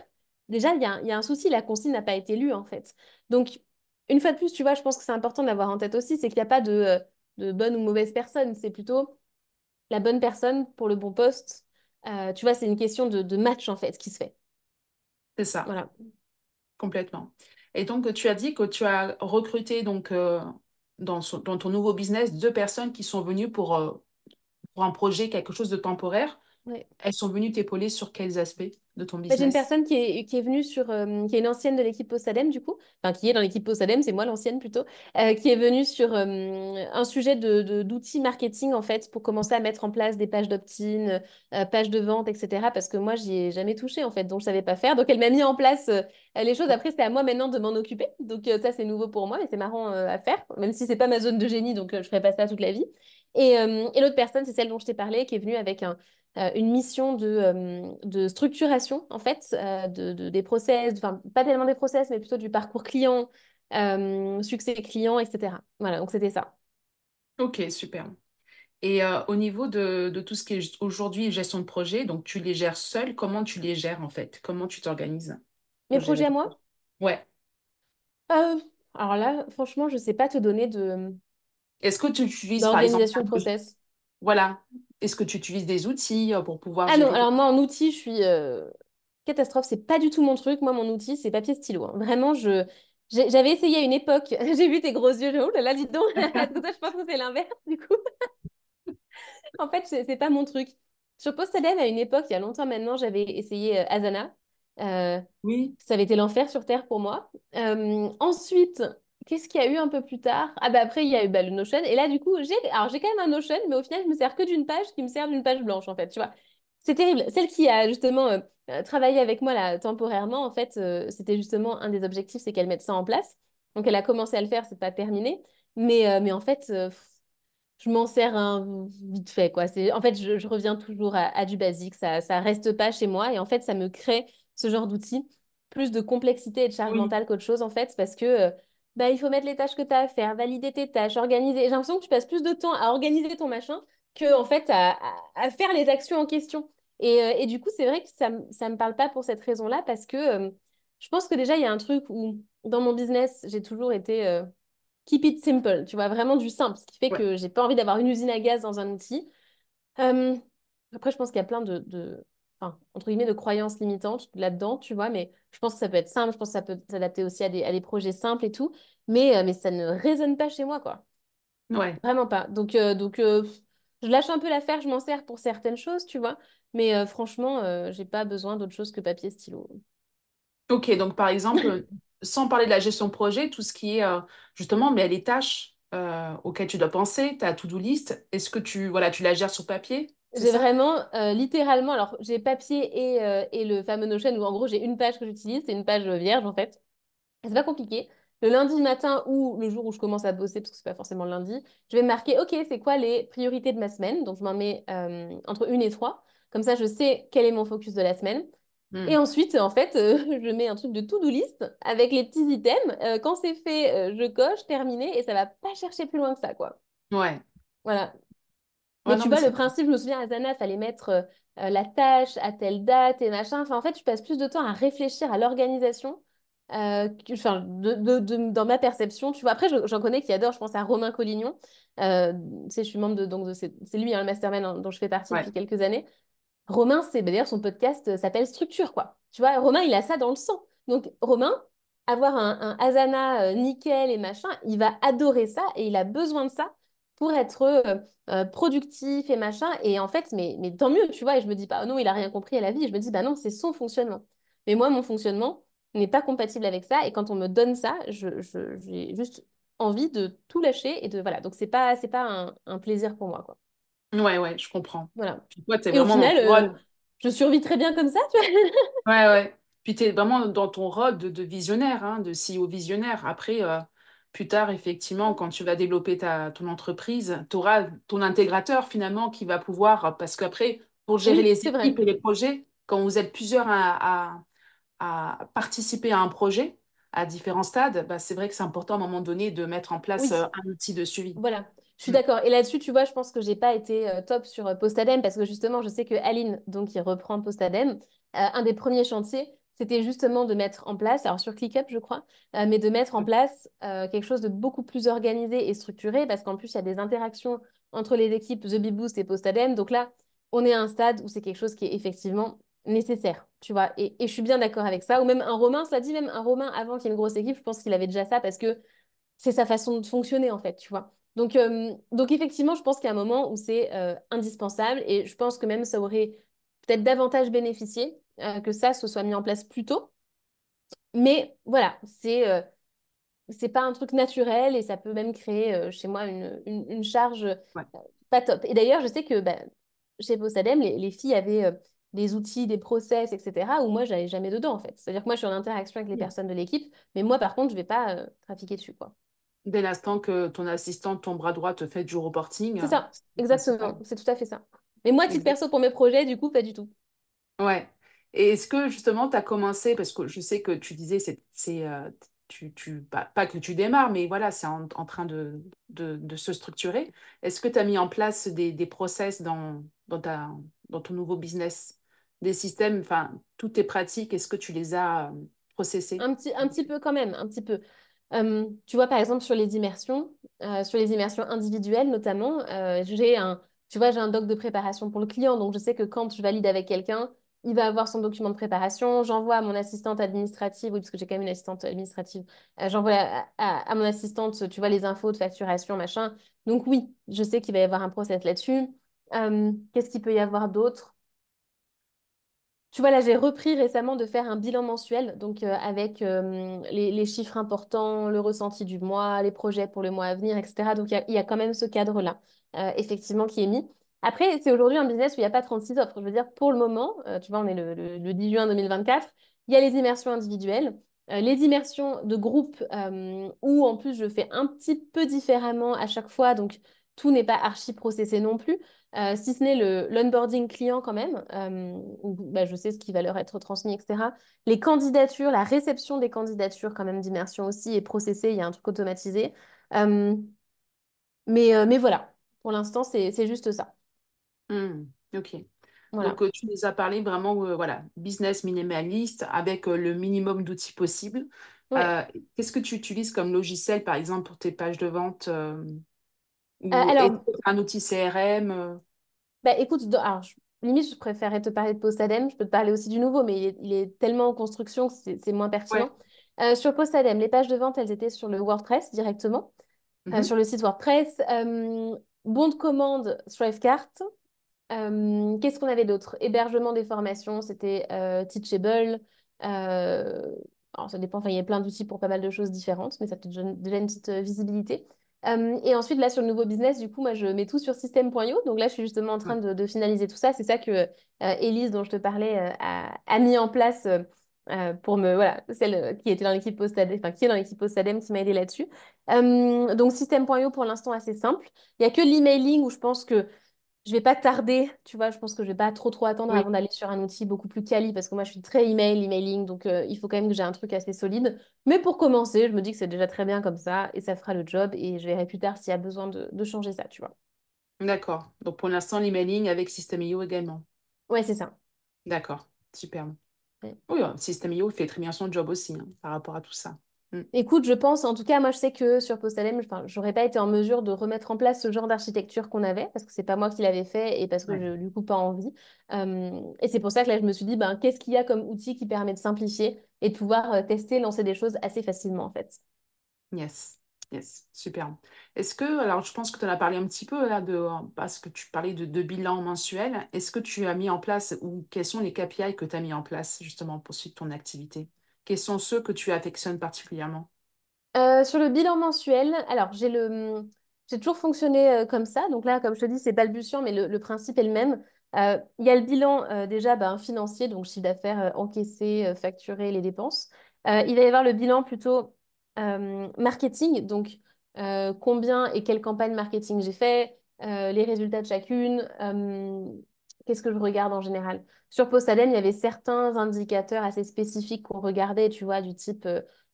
déjà, il y a un souci, la consigne n'a pas été lue, en fait. Donc, une fois de plus, tu vois, je pense que c'est important d'avoir en tête aussi, c'est qu'il n'y a pas de bonne ou mauvaise personne. C'est plutôt la bonne personne pour le bon poste. Tu vois, c'est une question de match, en fait, qui se fait. C'est ça, Voilà. complètement. Et donc, tu as dit que tu as recruté donc, dans ton nouveau business deux personnes qui sont venues pour un projet, quelque chose de temporaire. Ouais. Elles sont venues t'épauler sur quels aspects de ton Bah, j'ai une business? personne qui est venue sur, qui est une ancienne de l'équipe Postadem, du coup, enfin qui est dans l'équipe Postadem, c'est moi l'ancienne plutôt, qui est venue sur un sujet d'outils marketing en fait pour commencer à mettre en place des pages d'opt-in, pages de vente, etc. Parce que moi, j'y ai jamais touché en fait, donc je savais pas faire. Donc elle m'a mis en place les choses. Après, c'est à moi maintenant de m'en occuper. Donc ça, c'est nouveau pour moi, mais c'est marrant à faire, même si c'est pas ma zone de génie, donc je ferai pas ça toute la vie. Et l'autre personne, c'est celle dont je t'ai parlé, qui est venue avec une mission de structuration, en fait, des process, enfin, pas tellement des process, mais plutôt du parcours client, succès client, etc. Voilà, donc c'était ça. Ok, super. Et au niveau de tout ce qui est aujourd'hui gestion de projet, donc tu les gères seul, comment tu les gères en fait? Comment tu t'organises Mes pour gérer projets à ton moi? projet? Ouais. Euh, alors là, franchement, je sais pas te donner Est-ce que tu utilises par exemple, d'organisation de process. voilà, est-ce que tu utilises des outils pour pouvoir Ah non, gérer ton... alors moi, en outil, je suis catastrophe, c'est pas du tout mon truc. Moi, mon outil, c'est papier stylo, hein. Vraiment, j'avais essayé à une époque, j'ai vu tes gros yeux, oh là là, dis donc, est-ce que toi, je pense que c'est l'inverse, du coup. En fait, c'est pas mon truc. Sur Postadem, à une époque, il y a longtemps maintenant, j'avais essayé Asana. Euh, Oui, Ça avait été l'enfer sur Terre pour moi. Ensuite, qu'est-ce qu'il y a eu un peu plus tard? Ah bah après, il y a eu bah, le Notion. Et là, du coup, j'ai quand même un Notion, mais au final, je me sers que d'une page qui me sert d'une page blanche, en fait, tu vois. C'est terrible. Celle qui a justement travaillé avec moi là temporairement, en fait, c'était justement un des objectifs, c'est qu'elle mette ça en place. Donc, elle a commencé à le faire, c'est pas terminé. Mais en fait, je m'en sers vite fait, quoi. En fait, je reviens toujours à du basique. Ça reste pas chez moi. Et en fait, ça me crée ce genre d'outils, plus de complexité et de charge oui, mentale qu'autre chose, en fait, parce que bah, il faut mettre les tâches que tu as à faire, valider tes tâches, organiser. J'ai l'impression que tu passes plus de temps à organiser ton machin que, en fait, à faire les actions en question. Et du coup, c'est vrai que ça me parle pas pour cette raison-là, parce que je pense que déjà, il y a un truc où, dans mon business, j'ai toujours été keep it simple, tu vois, vraiment du simple, ce qui fait ouais. que j'ai pas envie d'avoir une usine à gaz dans un outil. Euh, Après, je pense qu'il y a plein enfin, entre guillemets, de croyances limitantes là-dedans, tu vois, mais je pense que ça peut être simple, je pense que ça peut s'adapter aussi à des projets simples et tout, mais ça ne résonne pas chez moi, quoi. Ouais. Vraiment pas. Je lâche un peu l'affaire, je m'en sers pour certaines choses, tu vois, mais franchement, j'ai pas besoin d'autre chose que papier, stylo. Ok, donc par exemple, sans parler de la gestion de projet, tout ce qui est justement mais les tâches auxquelles tu dois penser, ta to-do list, est-ce que voilà, tu la gères sur papier, c'est J'ai ça? vraiment, littéralement, alors j'ai papier et le fameux Notion où en gros j'ai une page que j'utilise, c'est une page vierge en fait. C'est pas compliqué. Le lundi matin ou le jour où je commence à bosser, parce que c'est pas forcément le lundi, je vais me marquer, OK, c'est quoi les priorités de ma semaine? Donc je m'en mets entre une et trois. Comme ça, je sais quel est mon focus de la semaine. Et Hmm. ensuite, en fait, je mets un truc de to-do list avec les petits items. Quand c'est fait, je coche, terminé, et ça va pas chercher plus loin que ça, quoi. Ouais. Voilà. Ouais, Mais non, tu mais vois, le c'est. principe, je me souviens, à Zana, fallait mettre la tâche à telle date et machin. Enfin, en fait, tu passes plus de temps à réfléchir à l'organisation, enfin, dans ma perception. Tu vois, après, j'en connais qui adorent. Je pense à Romain Collignon. Tu sais, je suis membre c'est lui, hein, le mastermind dont je fais partie Ouais. depuis quelques années. Romain, d'ailleurs son podcast s'appelle Structure, quoi. Tu vois, Romain, il a ça dans le sang. Donc, Romain, avoir un Asana nickel et machin, il va adorer ça et il a besoin de ça pour être productif et machin. Et en fait, mais tant mieux, tu vois. Et je me dis pas, oh non, il a rien compris à la vie. Et je me dis, bah non, c'est son fonctionnement. Mais moi, mon fonctionnement n'est pas compatible avec ça. Et quand on me donne ça, j'ai juste envie de tout lâcher et de voilà. Donc, c'est pas un plaisir pour moi, quoi. Ouais, ouais, je comprends. Voilà. Puis toi, t'es Et au vraiment dans final, ton rôle. je survis très bien comme ça, tu vois. Ouais, ouais. Puis tu es vraiment dans ton rôle de visionnaire, hein, de CEO visionnaire. Après, plus tard, effectivement, quand tu vas développer ton entreprise, tu auras ton intégrateur finalement qui va pouvoir, parce qu'après, pour gérer Oui, les c'est vrai. équipes et les projets, quand vous êtes plusieurs à participer à un projet à différents stades, bah, c'est vrai que c'est important à un moment donné de mettre en place Oui, un outil de suivi. voilà. Je suis Mm. d'accord. Et là-dessus, tu vois, je pense que j'ai pas été top sur Postadem parce que justement, je sais que Aline, donc qui reprend Postadem, un des premiers chantiers, c'était justement de mettre en place, alors sur ClickUp, je crois, mais de mettre en place quelque chose de beaucoup plus organisé et structuré parce qu'en plus, il y a des interactions entre les équipes The Bee Boost et Postadem. Donc là, on est à un stade où c'est quelque chose qui est effectivement nécessaire, tu vois. Et je suis bien d'accord avec ça. Ou même un Romain, cela dit, même un Romain avant qu'il y ait une grosse équipe, je pense qu'il avait déjà ça parce que c'est sa façon de fonctionner en fait, tu vois. Donc effectivement, je pense qu'il y a un moment où c'est indispensable et je pense que même ça aurait peut-être davantage bénéficié que ça se soit mis en place plus tôt. Mais voilà, c'est pas un truc naturel et ça peut même créer chez moi une charge Ouais. pas top. Et d'ailleurs, je sais que bah, chez Postadem, les filles avaient des outils, des process, etc. où moi, j'allais jamais dedans en fait. C'est-à-dire que moi, je suis en interaction avec les personnes de l'équipe, mais moi, par contre, je vais pas trafiquer dessus, quoi. Dès l'instant que ton assistant, ton bras droit te fait du reporting, C'est ça, c'est le principal. exactement. C'est tout à fait ça. Mais moi, titre perso pour mes projets, du coup, pas du tout. Ouais. Et est-ce que justement, tu as commencé, parce que je sais que tu disais, pas que tu démarres, mais voilà, c'est en train de se structurer. Est-ce que tu as mis en place des process dans ton nouveau business, des systèmes, enfin, toutes tes pratiques, est-ce que tu les as processées? Un petit peu quand même, un petit peu. Tu vois, par exemple, sur les immersions individuelles notamment, tu vois, j'ai un doc de préparation pour le client. Donc, je sais que quand je valide avec quelqu'un, il va avoir son document de préparation. J'envoie à mon assistante administrative, oui, parce que j'ai quand même une assistante administrative. J'envoie à mon assistante, tu vois, les infos de facturation, machin. Donc, oui, je sais qu'il va y avoir un process là-dessus. Qu'est-ce qu'il peut y avoir d'autre? Tu vois, là, j'ai repris récemment de faire un bilan mensuel, donc avec les chiffres importants, le ressenti du mois, les projets pour le mois à venir, etc. Donc, il y a quand même ce cadre-là, effectivement, qui est mis. Après, c'est aujourd'hui un business où il n'y a pas 36 offres. Je veux dire, pour le moment, tu vois, on est le 10 juin 2024, il y a les immersions individuelles, les immersions de groupe, où en plus, je fais un petit peu différemment à chaque fois, donc tout n'est pas archi processé non plus. Si ce n'est l'onboarding client quand même, où bah, je sais ce qui va leur être transmis, etc. Les candidatures, la réception des candidatures quand même d'immersion aussi est processée, il y a un truc automatisé. Euh, mais voilà, pour l'instant, c'est juste ça. Hmm, ok. Donc, Voilà. tu nous as parlé vraiment, voilà, business minimaliste avec le minimum d'outils possibles. Ouais. Euh, Qu'est-ce que tu utilises comme logiciel, par exemple, pour tes pages de vente ou est-ce Alors, que tu as un outil CRM? bah, écoute, alors, limite, je préférais te parler de Postadem. Je peux te parler aussi du nouveau, mais il est tellement en construction que c'est moins Ouais. pertinent. Sur Postadem, les pages de vente, elles étaient sur le WordPress directement, Mhm. sur le site WordPress. Bon de commande, Thrivecart. Qu'est-ce qu'on avait d'autre? Hébergement des formations, c'était Teachable. Euh, alors, ça dépend, enfin, il y a plein d'outils pour pas mal de choses différentes, mais ça te donne déjà une petite visibilité. Et ensuite, là, sur le nouveau business, du coup, moi, je mets tout sur système.io. Donc là, je suis justement en train Ouais. de finaliser tout ça. C'est ça que Élise, dont je te parlais, a mis en place pour me, voilà, celle qui était dans l'équipe Postadem, enfin, qui est dans l'équipe Postadem, qui m'a aidé là-dessus. Donc, système.io, pour l'instant, assez simple. Il n'y a que l'emailing où je pense que je vais pas tarder, tu vois, je pense que je vais pas trop attendre Oui, avant d'aller sur un outil beaucoup plus quali parce que moi je suis très emailing, donc il faut quand même que j'ai un truc assez solide. Mais pour commencer, je me dis que c'est déjà très bien comme ça et ça fera le job et je verrai plus tard s'il y a besoin de changer ça, tu vois. d'accord. Donc pour l'instant, l'emailing avec System.io également. Ouais, c'est ça. D'accord, super. Ouais. Oui, System.io fait très bien son job aussi hein, par rapport à tout ça. Mm. Écoute, je pense, en tout cas, moi je sais que sur Postalem, enfin, j'aurais pas été en mesure de remettre en place ce genre d'architecture qu'on avait parce que c'est pas moi qui l'avais fait et parce que Ouais. je du coup pas envie. Et c'est pour ça que là je me suis dit, ben, qu'est-ce qu'il y a comme outil qui permet de simplifier et de pouvoir tester, lancer des choses assez facilement en fait. Yes, yes, super. Est-ce que, alors je pense que tu en as parlé un petit peu là parce que tu parlais de bilan mensuel. Est-ce que tu as mis en place ou quels sont les KPI que tu as mis en place justement pour suivre ton activité? Quels sont ceux que tu affectionnes particulièrement? Sur le bilan mensuel, alors j'ai toujours fonctionné comme ça. Donc là, comme je te dis, c'est balbutiant, mais le principe est le même. Il y a le bilan déjà ben, financier, donc chiffre d'affaires encaissé, facturé, les dépenses. Il va y avoir le bilan plutôt marketing, donc combien et quelle campagne marketing j'ai fait, les résultats de chacune. Qu'est-ce que je regarde en général? Sur Postadem, il y avait certains indicateurs assez spécifiques qu'on regardait, tu vois, du type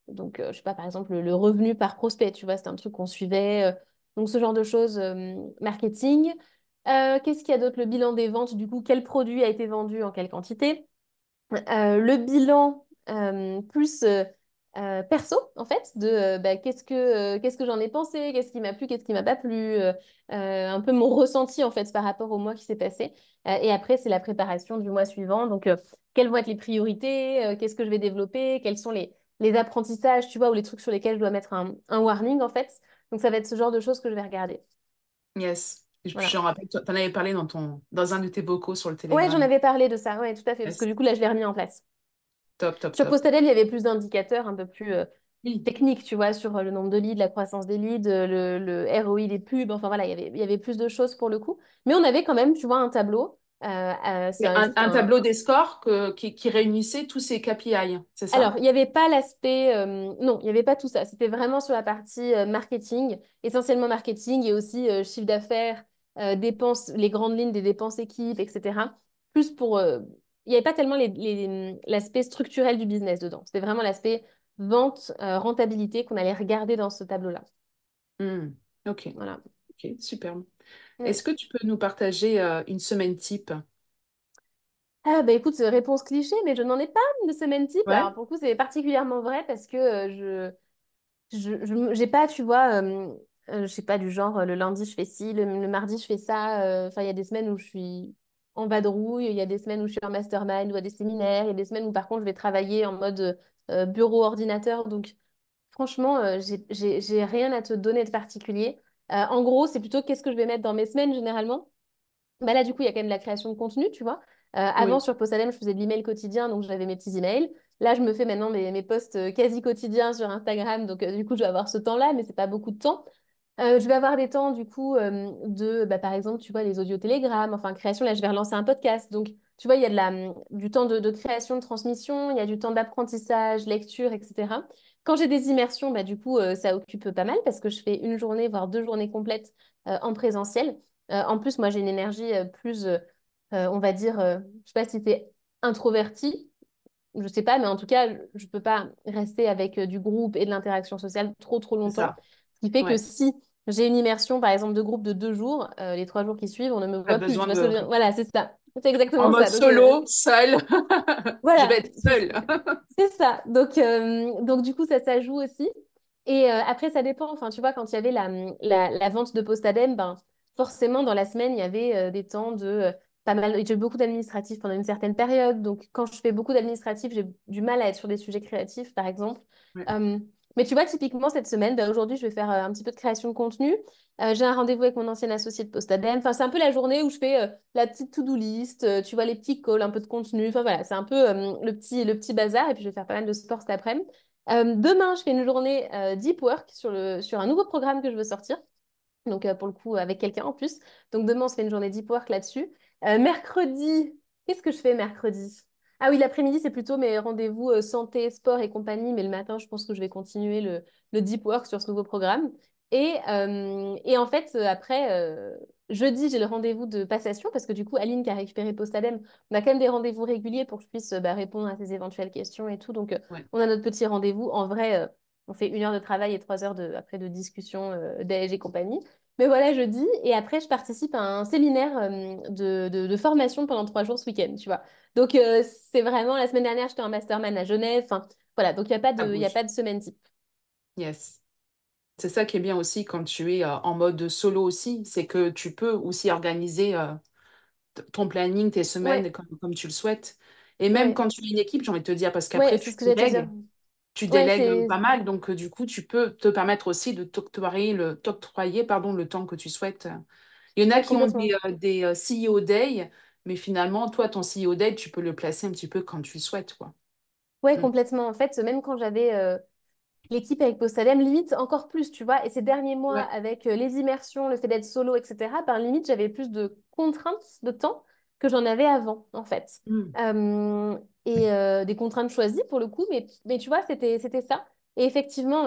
donc, je sais pas, par exemple, le revenu par prospect, tu vois, c'était un truc qu'on suivait. Donc, ce genre de choses, marketing. Qu'est-ce qu'il y a d'autre? Le bilan des ventes, du coup, quel produit a été vendu en quelle quantité? Le bilan plus perso, en fait, de bah, qu'est-ce que j'en ai pensé, qu'est-ce qui m'a plu, qu'est-ce qui m'a pas plu, un peu mon ressenti, en fait, par rapport au mois qui s'est passé. Et après, c'est la préparation du mois suivant. Donc, quelles vont être les priorités, qu'est-ce que je vais développer, quels sont les apprentissages, tu vois, ou les trucs sur lesquels je dois mettre un warning, en fait. Donc, ça va être ce genre de choses que je vais regarder. Yes. Et puis Voilà. j'en rappelle, tu en avais parlé dans un de tes vocaux sur le Ouais, j'en Telegram. avais parlé de ça, ouais, tout à fait, parce que Yes. du coup, là, je l'ai remis en place. Top, top, Sur top. Postadel, il y avait plus d'indicateurs un peu plus Oui. techniques, tu vois, sur le nombre de leads, la croissance des leads, le ROI des pubs, enfin voilà, il y avait plus de choses pour le coup. Mais on avait quand même, tu vois, un tableau. Mais Juste un un, tableau des scores qui réunissait tous ces KPI, c'est alors, ça? il n'y avait pas l'aspect... non, il n'y avait pas tout ça. C'était vraiment sur la partie marketing, essentiellement marketing et aussi chiffre d'affaires, dépenses, les grandes lignes des dépenses équipes, etc. Plus pour... il n'y avait pas tellement l'aspect structurel du business dedans. C'était vraiment l'aspect vente, rentabilité qu'on allait regarder dans ce tableau-là. Hmm. Ok, Voilà. ok, super. Ouais. Est-ce que tu peux nous partager une semaine type? Ah bah écoute, réponse cliché, mais je n'en ai pas de semaine type. Ouais. Alors pour le coup, c'est particulièrement vrai parce que j'ai pas, tu vois, je sais pas, du genre, le lundi, je fais ci, le mardi, je fais ça. Enfin, il y a des semaines où je suis en vadrouille, il y a des semaines où je suis en mastermind ou à des séminaires, il y a des semaines où, par contre, je vais travailler en mode bureau ordinateur. Donc, franchement, j'ai rien à te donner de particulier. En gros, c'est plutôt qu'est-ce que je vais mettre dans mes semaines, généralement. Bah là, du coup, il y a quand même de la création de contenu, tu vois. Avant, Oui. sur Postadem, je faisais de l'email quotidien, donc j'avais mes petits emails. Là, je me fais maintenant mes posts quasi quotidiens sur Instagram, donc du coup, je vais avoir ce temps-là, mais c'est pas beaucoup de temps. Je vais avoir des temps, du coup, bah, par exemple, tu vois, les audios Telegram, enfin, création. Là, je vais relancer un podcast. Donc, tu vois, il y a du temps de création, de transmission, il y a du temps d'apprentissage, lecture, etc. Quand j'ai des immersions, bah, du coup, ça occupe pas mal parce que je fais une journée, voire 2 journées complètes en présentiel. En plus, moi, j'ai une énergie plus, on va dire, je sais pas si c'est introverti, je sais pas, mais en tout cas, je peux pas rester avec du groupe et de l'interaction sociale trop C'est longtemps. ça. Ce qui fait que Ouais. si j'ai une immersion, par exemple, de groupe de 2 jours, les 3 jours qui suivent, on ne me Pas voit plus. Tu besoin vois ce que je veux dire? Voilà, c'est ça. C'est en exactement mode ça. Donc, solo, seul. Je vais voilà, être seule. c'est ça. Donc, du coup, ça joue aussi. Et après, ça dépend. Enfin, tu vois, quand il y avait la vente de Postadem, ben, forcément, dans la semaine, il y avait des temps de pas mal, j'ai eu beaucoup d'administratifs pendant une certaine période. Donc, quand je fais beaucoup d'administratifs, j'ai du mal à être sur des sujets créatifs, par exemple. Ouais. Euh, mais tu vois, typiquement, cette semaine, bah, aujourd'hui, je vais faire un petit peu de création de contenu. J'ai un rendez-vous avec mon ancien associé de Postadem. Enfin, c'est un peu la journée où je fais la petite to-do list, tu vois, les petits calls, un peu de contenu. Enfin, voilà, c'est un peu le petit bazar. Et puis, je vais faire pas mal de sport cet après-midi. Demain, je fais une journée deep work sur un nouveau programme que je veux sortir. Donc, pour le coup, avec quelqu'un en plus. Donc, demain, on se fait une journée deep work là-dessus. Mercredi, qu'est-ce que je fais mercredi? Ah oui, l'après-midi, c'est plutôt mes rendez-vous santé, sport et compagnie. Mais le matin, je pense que je vais continuer le deep work sur ce nouveau programme. Et en fait, après, jeudi, j'ai le rendez-vous de passation parce que du coup, Aline qui a récupéré Postadem, on a quand même des rendez-vous réguliers pour que je puisse bah, répondre à ses éventuelles questions et tout. Donc, Ouais. on a notre petit rendez-vous. En vrai, on fait 1 heure de travail et 3 heures après de discussion d'AEG et compagnie. Mais voilà, jeudi. Et après, je participe à un séminaire de formation pendant 3 jours ce week-end, tu vois. Donc, c'est vraiment, la semaine dernière, j'étais en mastermind à Genève. Enfin, voilà, donc il n'y a pas Ça il y a bouge. pas de semaine type. Yes. C'est ça qui est bien aussi quand tu es en mode solo aussi, c'est que tu peux aussi organiser ton planning, tes semaines Ouais, comme tu le souhaites. Et même ouais, quand tu es une équipe, j'ai envie de te dire, parce ouais, qu'après c'est ce que j'allais te dire. tu Ouais, délègues c'est pas mal, donc du coup, tu peux te permettre aussi de t'octroyer, pardon, le temps que tu souhaites. Il y en a ouais, qui ont des, complètement. CEO Day, mais finalement, toi, ton CEO Day, tu peux le placer un petit peu quand tu le souhaites, quoi. Ouais, Mm. complètement. En fait, même quand j'avais l'équipe avec Postadem, limite encore plus, tu vois. Et ces derniers mois, Ouais. avec les immersions, le fait d'être solo, etc., ben, limite, j'avais plus de contraintes de temps que j'en avais avant, en fait. Mm. Et des contraintes choisies, pour le coup, mais tu vois, c'était ça. Et effectivement,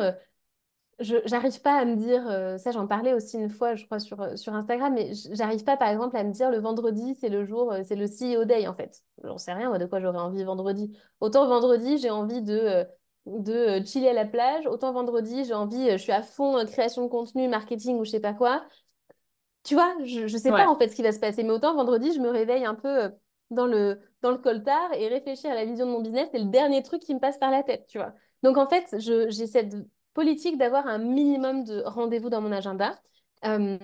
j'arrive pas à me dire, ça j'en parlais aussi une fois, je crois, sur Instagram, mais j'arrive pas, par exemple, à me dire le vendredi, c'est le jour, c'est le CEO Day, en fait. J'en sais rien, moi, de quoi j'aurais envie vendredi. Autant vendredi, j'ai envie de chiller à la plage, autant vendredi, j'ai envie, je suis à fond création de contenu, marketing ou je sais pas quoi. Tu vois, je sais pas Ouais. en fait ce qui va se passer, mais autant vendredi, je me réveille un peu dans le coltard et réfléchir à la vision de mon business, c'est le dernier truc qui me passe par la tête, tu vois. Donc en fait, j'ai cette politique d'avoir un minimum de rendez-vous dans mon agenda. Euh,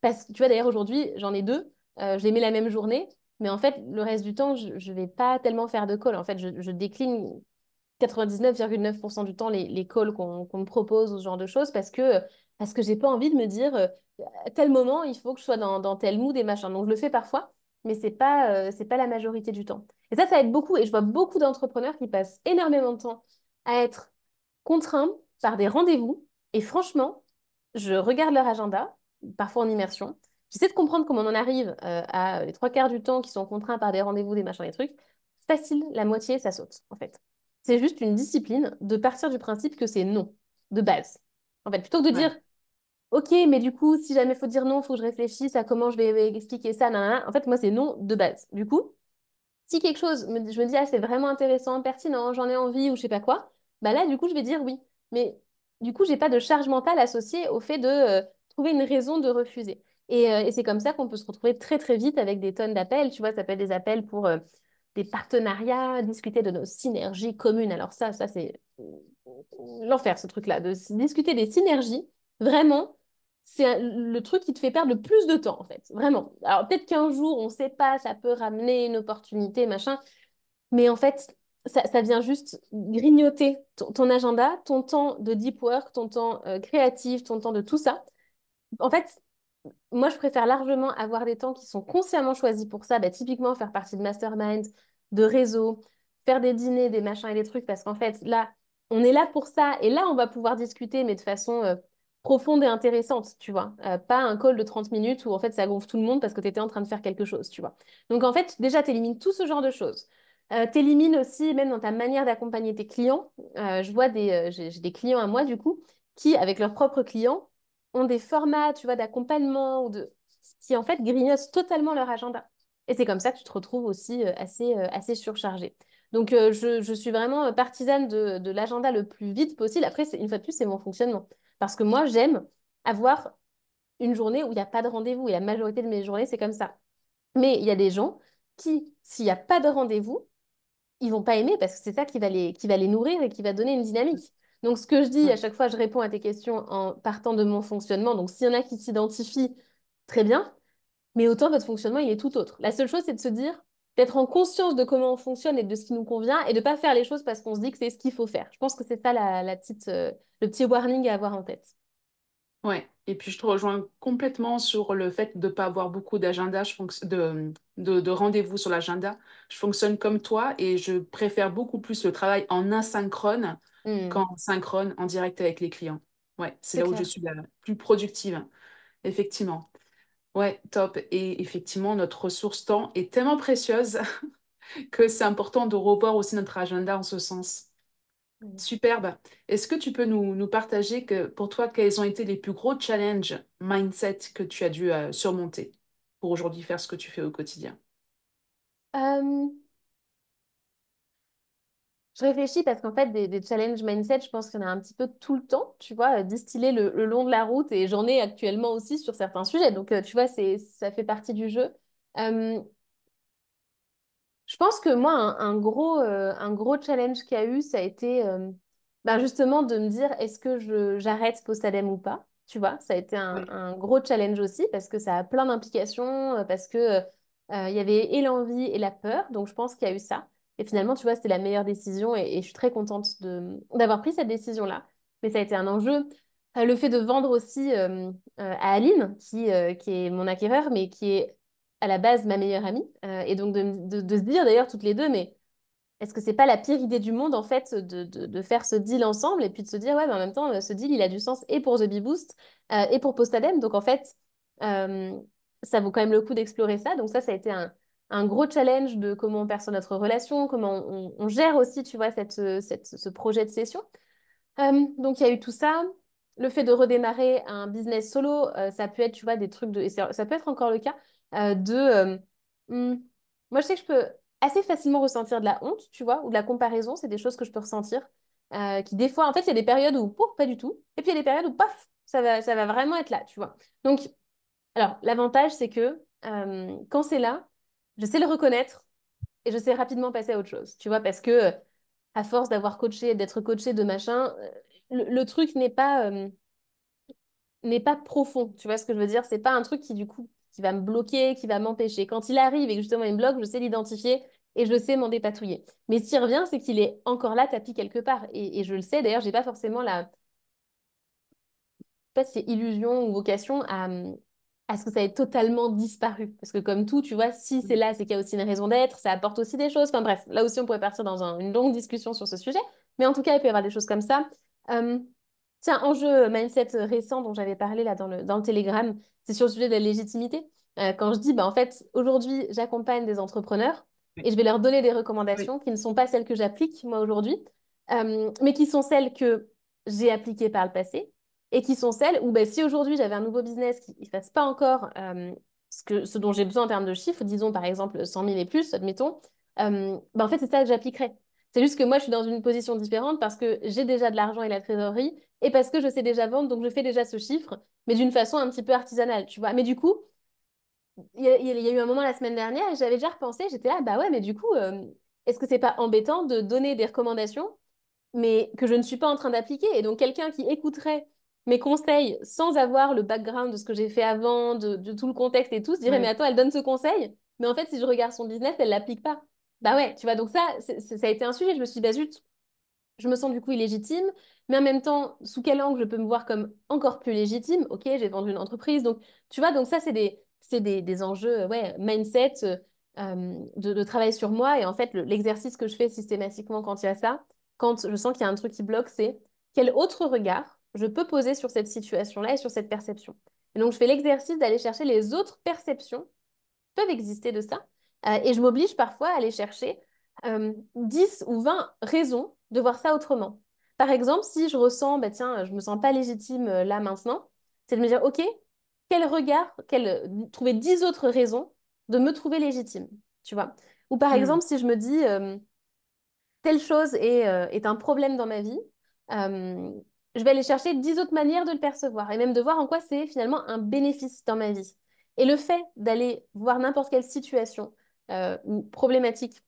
Parce que tu vois, d'ailleurs, aujourd'hui, j'en ai deux. Je les mets la même journée, mais en fait, le reste du temps, je vais pas tellement faire de call. En fait, je décline 99,9% du temps les calls qu'on me propose ou ce genre de choses parce que j'ai pas envie de me dire à tel moment il faut que je sois dans tel mood et machin. Donc je le fais parfois, mais c'est pas la majorité du temps. Et ça aide beaucoup et je vois beaucoup d'entrepreneurs qui passent énormément de temps à être contraints par des rendez-vous et franchement, je regarde leur agenda, parfois en immersion. J'essaie de comprendre comment on en arrive à les 3 quarts du temps qui sont contraints par des rendez-vous, des machins, des trucs. Facile, la moitié, ça saute, en fait. C'est juste une discipline de partir du principe que c'est non, de base. En fait, plutôt que de Ouais. dire, OK, mais du coup, si jamais il faut dire non, il faut que je réfléchisse à comment je vais expliquer ça, nanana. En fait, moi, c'est non de base. Du coup, si quelque chose, je me dis, ah, c'est vraiment intéressant, pertinent, j'en ai envie ou je sais pas quoi, bah là, du coup, je vais dire oui. Mais du coup, j'ai pas de charge mentale associée au fait de trouver une raison de refuser. Et c'est comme ça qu'on peut se retrouver très, très vite avec des tonnes d'appels. Tu vois, ça peut être des appels pour des partenariats, discuter de nos synergies communes. Alors ça c'est l'enfer, ce truc-là, de discuter des synergies. Vraiment, c'est le truc qui te fait perdre le plus de temps, en fait. Vraiment. Alors, peut-être qu'un jour, on ne sait pas, ça peut ramener une opportunité, machin. Mais en fait, ça vient juste grignoter ton agenda, ton temps de deep work, ton temps créatif, ton temps de tout ça. En fait, moi, je préfère largement avoir des temps qui sont consciemment choisis pour ça. Bah, typiquement, faire partie de mastermind, de réseau, faire des dîners, des machins et des trucs, parce qu'en fait, là, on est là pour ça. Et là, on va pouvoir discuter, mais de façon profonde et intéressante, tu vois. Pas un call de 30 minutes où, en fait, ça gonfle tout le monde parce que tu étais en train de faire quelque chose, tu vois. Donc, en fait, déjà, tu élimines tout ce genre de choses. Tu élimines aussi, même dans ta manière d'accompagner tes clients. Je vois j'ai des clients à moi, du coup, qui, avec leurs propres clients, ont des formats, tu vois, d'accompagnement ou qui en fait grignotent totalement leur agenda. Et c'est comme ça que tu te retrouves aussi assez surchargé. Donc je suis vraiment partisane de l'agenda le plus vite possible. Après, une fois de plus, c'est mon fonctionnement. Parce que moi, j'aime avoir une journée où il n'y a pas de rendez-vous. Et la majorité de mes journées, c'est comme ça. Mais il y a des gens qui, s'il n'y a pas de rendez-vous, ils vont pas aimer parce que c'est ça qui va les nourrir et qui va donner une dynamique. Donc, ce que je dis, à Ouais. chaque fois, je réponds à tes questions en partant de mon fonctionnement. Donc, s'il y en a qui s'identifient, très bien. Mais autant votre fonctionnement, il est tout autre. La seule chose, c'est de se dire, d'être en conscience de comment on fonctionne et de ce qui nous convient et de ne pas faire les choses parce qu'on se dit que c'est ce qu'il faut faire. Je pense que c'est ça le petit warning à avoir en tête. Ouais. Et puis je te rejoins complètement sur le fait de ne pas avoir beaucoup d'agenda, de rendez-vous sur l'agenda. Je fonctionne comme toi et je préfère beaucoup plus le travail en asynchrone Hmm, qu'en synchrone, en direct avec les clients. Ouais, c'est c'est là où je clair. suis la plus productive, effectivement. Ouais, top. Et effectivement, notre ressource temps est tellement précieuse que c'est important de revoir aussi notre agenda en ce sens. Hmm. Superbe. Est-ce que tu peux nous partager que pour toi, quels ont été les plus gros challenges mindset que tu as dû surmonter pour aujourd'hui faire ce que tu fais au quotidien? Euh, je réfléchis parce qu'en fait, des challenges mindset, je pense qu'il y en a un petit peu tout le temps, tu vois, distillés le long de la route et j'en ai actuellement aussi sur certains sujets. Donc, tu vois, ça fait partie du jeu. Euh, Je pense que moi, un gros challenge qu'il y a eu, ça a été ben justement de me dire est-ce que j'arrête Postadem ou pas? Tu vois, ça a été Oui. un gros challenge aussi parce que ça a plein d'implications, parce que il y avait et l'envie et la peur. Donc, je pense qu'il y a eu ça. Et finalement, tu vois, c'était la meilleure décision et je suis très contente d'avoir pris cette décision-là. Mais ça a été un enjeu. Le fait de vendre aussi à Aline, qui est mon acquéreur, mais qui est à la base ma meilleure amie. Et donc de se dire d'ailleurs toutes les deux, mais est-ce que c'est pas la pire idée du monde en fait de faire ce deal ensemble et puis de se dire ouais, mais en même temps, ce deal il a du sens et pour The Bee Boost et pour Postadem. Donc en fait, euh, ça vaut quand même le coup d'explorer ça. Donc ça a été un gros challenge de comment on perçoit notre relation, comment on gère aussi, tu vois, ce projet de session. Donc, il y a eu tout ça. Le fait de redémarrer un business solo, ça peut être, tu vois, des trucs de... et ça peut être encore le cas de... hmm, moi, je sais que je peux assez facilement ressentir de la honte, tu vois, ou de la comparaison. C'est des choses que je peux ressentir. Qui, des fois, en fait, il y a des périodes où, pouf, pas du tout. Et puis, il y a des périodes où, paf, ça va vraiment être là, tu vois. Donc, alors, l'avantage, c'est que quand c'est là, je sais le reconnaître et je sais rapidement passer à autre chose, tu vois, parce que à force d'avoir coaché, d'être coaché de machin, le truc n'est pas profond, tu vois ce que je veux dire? C'est pas un truc qui, du coup, qui va me bloquer, qui va m'empêcher. Quand il arrive et que justement il me bloque, je sais l'identifier et je sais m'en dépatouiller. Mais s'il revient, c'est qu'il est encore là, tapis quelque part. Et je le sais, d'ailleurs, j'ai pas forcément pas si c'est illusion ou vocation à ce que ça ait totalement disparu. Parce que comme tout, tu vois, si c'est là, c'est qu'il y a aussi une raison d'être, ça apporte aussi des choses. Enfin bref, là aussi, on pourrait partir dans une longue discussion sur ce sujet. Mais en tout cas, il peut y avoir des choses comme ça. Euh, Tiens, enjeu mindset récent dont j'avais parlé là dans le Telegram, c'est sur le sujet de la légitimité. Quand je dis, bah, en fait, aujourd'hui, j'accompagne des entrepreneurs Oui. et je vais leur donner des Oui. recommandations qui ne sont pas celles que j'applique moi aujourd'hui, mais qui sont celles que j'ai appliquées par le passé et qui sont celles où ben, si aujourd'hui j'avais un nouveau business qui ne fasse pas encore ce dont j'ai besoin en termes de chiffres, disons par exemple 100 000 et plus, admettons, ben, en fait c'est ça que j'appliquerais. C'est juste que moi je suis dans une position différente parce que j'ai déjà de l'argent et la trésorerie et parce que je sais déjà vendre, donc je fais déjà ce chiffre, mais d'une façon un petit peu artisanale, tu vois. Mais du coup, il y a eu un moment la semaine dernière et j'avais déjà repensé, j'étais là, bah ouais, mais du coup, est-ce que c'est pas embêtant de donner des recommandations mais que je ne suis pas en train d'appliquer. Et donc, quelqu'un qui écouterait mes conseils sans avoir le background de ce que j'ai fait avant, de tout le contexte et tout, se dirait, mais Oui. attends, elle donne ce conseil, mais en fait, si je regarde son business, elle l'applique pas. Bah ouais, tu vois, donc ça, ça a été un sujet. Je me suis dit, bah zut, je me sens du coup illégitime, mais en même temps, sous quel angle je peux me voir comme encore plus légitime? Ok, j'ai vendu une entreprise, donc tu vois, donc ça, des enjeux, ouais, mindset, de travail sur moi. Et en fait, l'exercice que je fais systématiquement quand il y a ça, quand je sens qu'il y a un truc qui bloque, c'est quel autre regard je peux poser sur cette situation-là et sur cette perception. Et donc, je fais l'exercice d'aller chercher les autres perceptions peuvent exister de ça. Et je m'oblige parfois à aller chercher 10 ou 20 raisons de voir ça autrement. Par exemple, si je ressens, bah tiens, je me sens pas légitime là maintenant, c'est de me dire, OK, quel regard, trouver 10 autres raisons de me trouver légitime, tu vois. Ou par Hmm. exemple, si je me dis, telle chose est un problème dans ma vie, euh, je vais aller chercher 10 autres manières de le percevoir et même de voir en quoi c'est finalement un bénéfice dans ma vie. Et le fait d'aller voir n'importe quelle situation ou problématique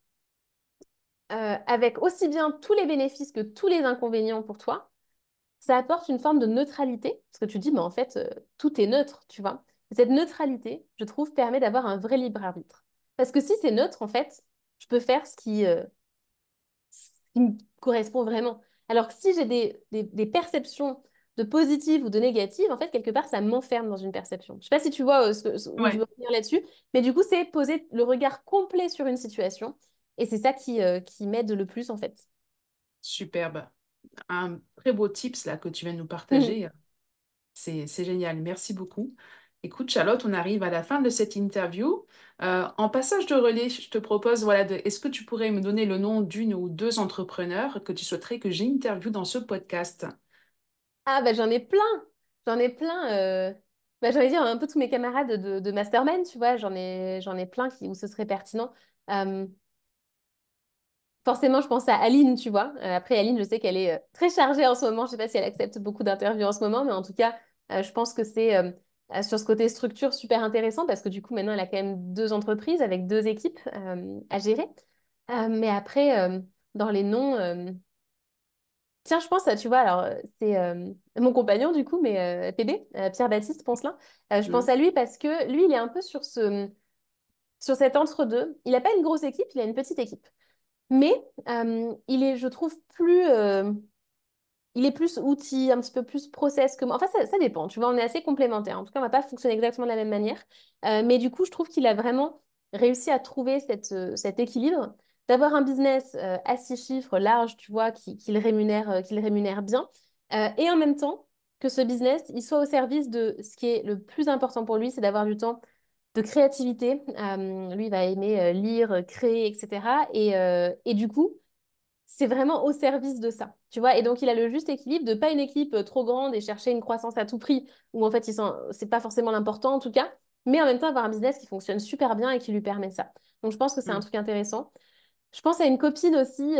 avec aussi bien tous les bénéfices que tous les inconvénients pour toi, ça apporte une forme de neutralité, parce que tu dis, mais en fait, tout est neutre, tu vois. Cette neutralité, je trouve, permet d'avoir un vrai libre arbitre. Parce que si c'est neutre, en fait, je peux faire ce qui me correspond vraiment. Alors que si j'ai des perceptions de positives ou de négatives, en fait, quelque part, ça m'enferme dans une perception. Je sais pas si tu vois où je Ouais, veux venir là-dessus, mais du coup, c'est poser le regard complet sur une situation. Et c'est ça qui m'aide le plus, en fait. superbe. Un très beau tips là que tu viens de nous Mhm. partager. C'est génial. Merci beaucoup. Écoute, Charlotte, on arrive à la fin de cette interview. En passage de relais, je te propose, voilà, est-ce que tu pourrais me donner le nom d'une ou deux entrepreneurs que tu souhaiterais que j'interviewe dans ce podcast? Ah, bah, j'en ai plein. J'en ai plein. Bah, j'ai envie de dire un peu tous mes camarades de Mastermind, tu vois. J'en ai plein où ce serait pertinent. Euh, Forcément, je pense à Aline, tu vois. Après, Aline, je sais qu'elle est très chargée en ce moment. Je sais pas si elle accepte beaucoup d'interviews en ce moment, mais en tout cas, je pense que c'est sur ce côté structure super intéressant parce que du coup, maintenant, elle a quand même deux entreprises avec deux équipes à gérer. Mais après, dans les noms, tiens, je pense, tu vois, alors c'est mon compagnon du coup, mais PB, Pierre-Baptiste Poncelin. Je pense Hmm. à lui parce que lui, il est un peu sur cet entre-deux. Il n'a pas une grosse équipe, il a une petite équipe. Mais il est, je trouve, il est plus outil, un petit peu plus process que moi. Enfin, ça dépend. Tu vois, on est assez complémentaires. En tout cas, on va pas fonctionner exactement de la même manière. Mais du coup, je trouve qu'il a vraiment réussi à trouver cet équilibre, d'avoir un business à 6 chiffres, large, tu vois, qui le rémunère bien. Et en même temps, que ce business, il soit au service de ce qui est le plus important pour lui, c'est d'avoir du temps de créativité. Lui, il va aimer lire, créer, etc. Et du coup, c'est vraiment au service de ça, tu vois. Et donc, il a le juste équilibre de pas une équipe trop grande et chercher une croissance à tout prix, où en fait, c'est pas forcément l'important en tout cas, mais en même temps avoir un business qui fonctionne super bien et qui lui permet ça. Donc, je pense que c'est un Hmm. truc intéressant. Je pense à une copine aussi,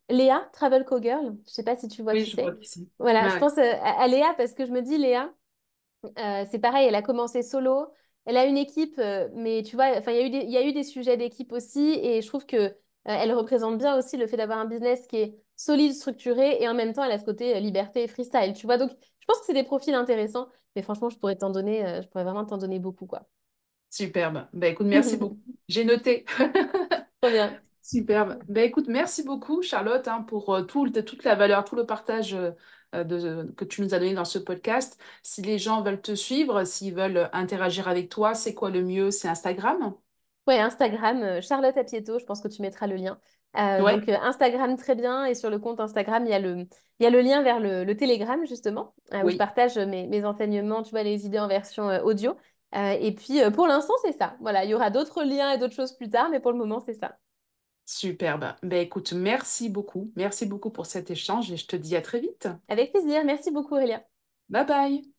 Léa, Travel Cowgirl. Je sais pas si tu vois Oui, qui je vois c'est. qui c'est. Voilà, je Ouais. pense à Léa parce que je me dis, Léa, c'est pareil, elle a commencé solo. Elle a une équipe, mais tu vois, enfin, il y a eu des sujets d'équipe aussi, et je trouve que elle représente bien aussi le fait d'avoir un business qui est solide, structuré, et en même temps, elle a ce côté liberté et freestyle, tu vois. Donc, je pense que c'est des profils intéressants, mais franchement, je pourrais vraiment t'en donner beaucoup, quoi. Superbe. Ben, écoute, merci beaucoup. J'ai noté. Trop bien. Superbe. Ben, écoute, merci beaucoup, Charlotte, hein, pour toute la valeur, tout le partage que tu nous as donné dans ce podcast. Si les gens veulent te suivre, s'ils veulent interagir avec toi, c'est quoi le mieux? C'est Instagram? Ouais, Instagram, Charlotte Apieto, je pense que tu mettras le lien. Ouais, Donc Instagram très bien, et sur le compte Instagram, il y a le lien vers le Telegram justement, où je oui, partage mes enseignements, tu vois, les idées en version audio. Et puis pour l'instant, c'est ça. Voilà, il y aura d'autres liens et d'autres choses plus tard, mais pour le moment, c'est ça. superbe. Ben, écoute, merci beaucoup. Merci beaucoup pour cet échange et je te dis à très vite. Avec plaisir, merci beaucoup Aurélia. Bye bye.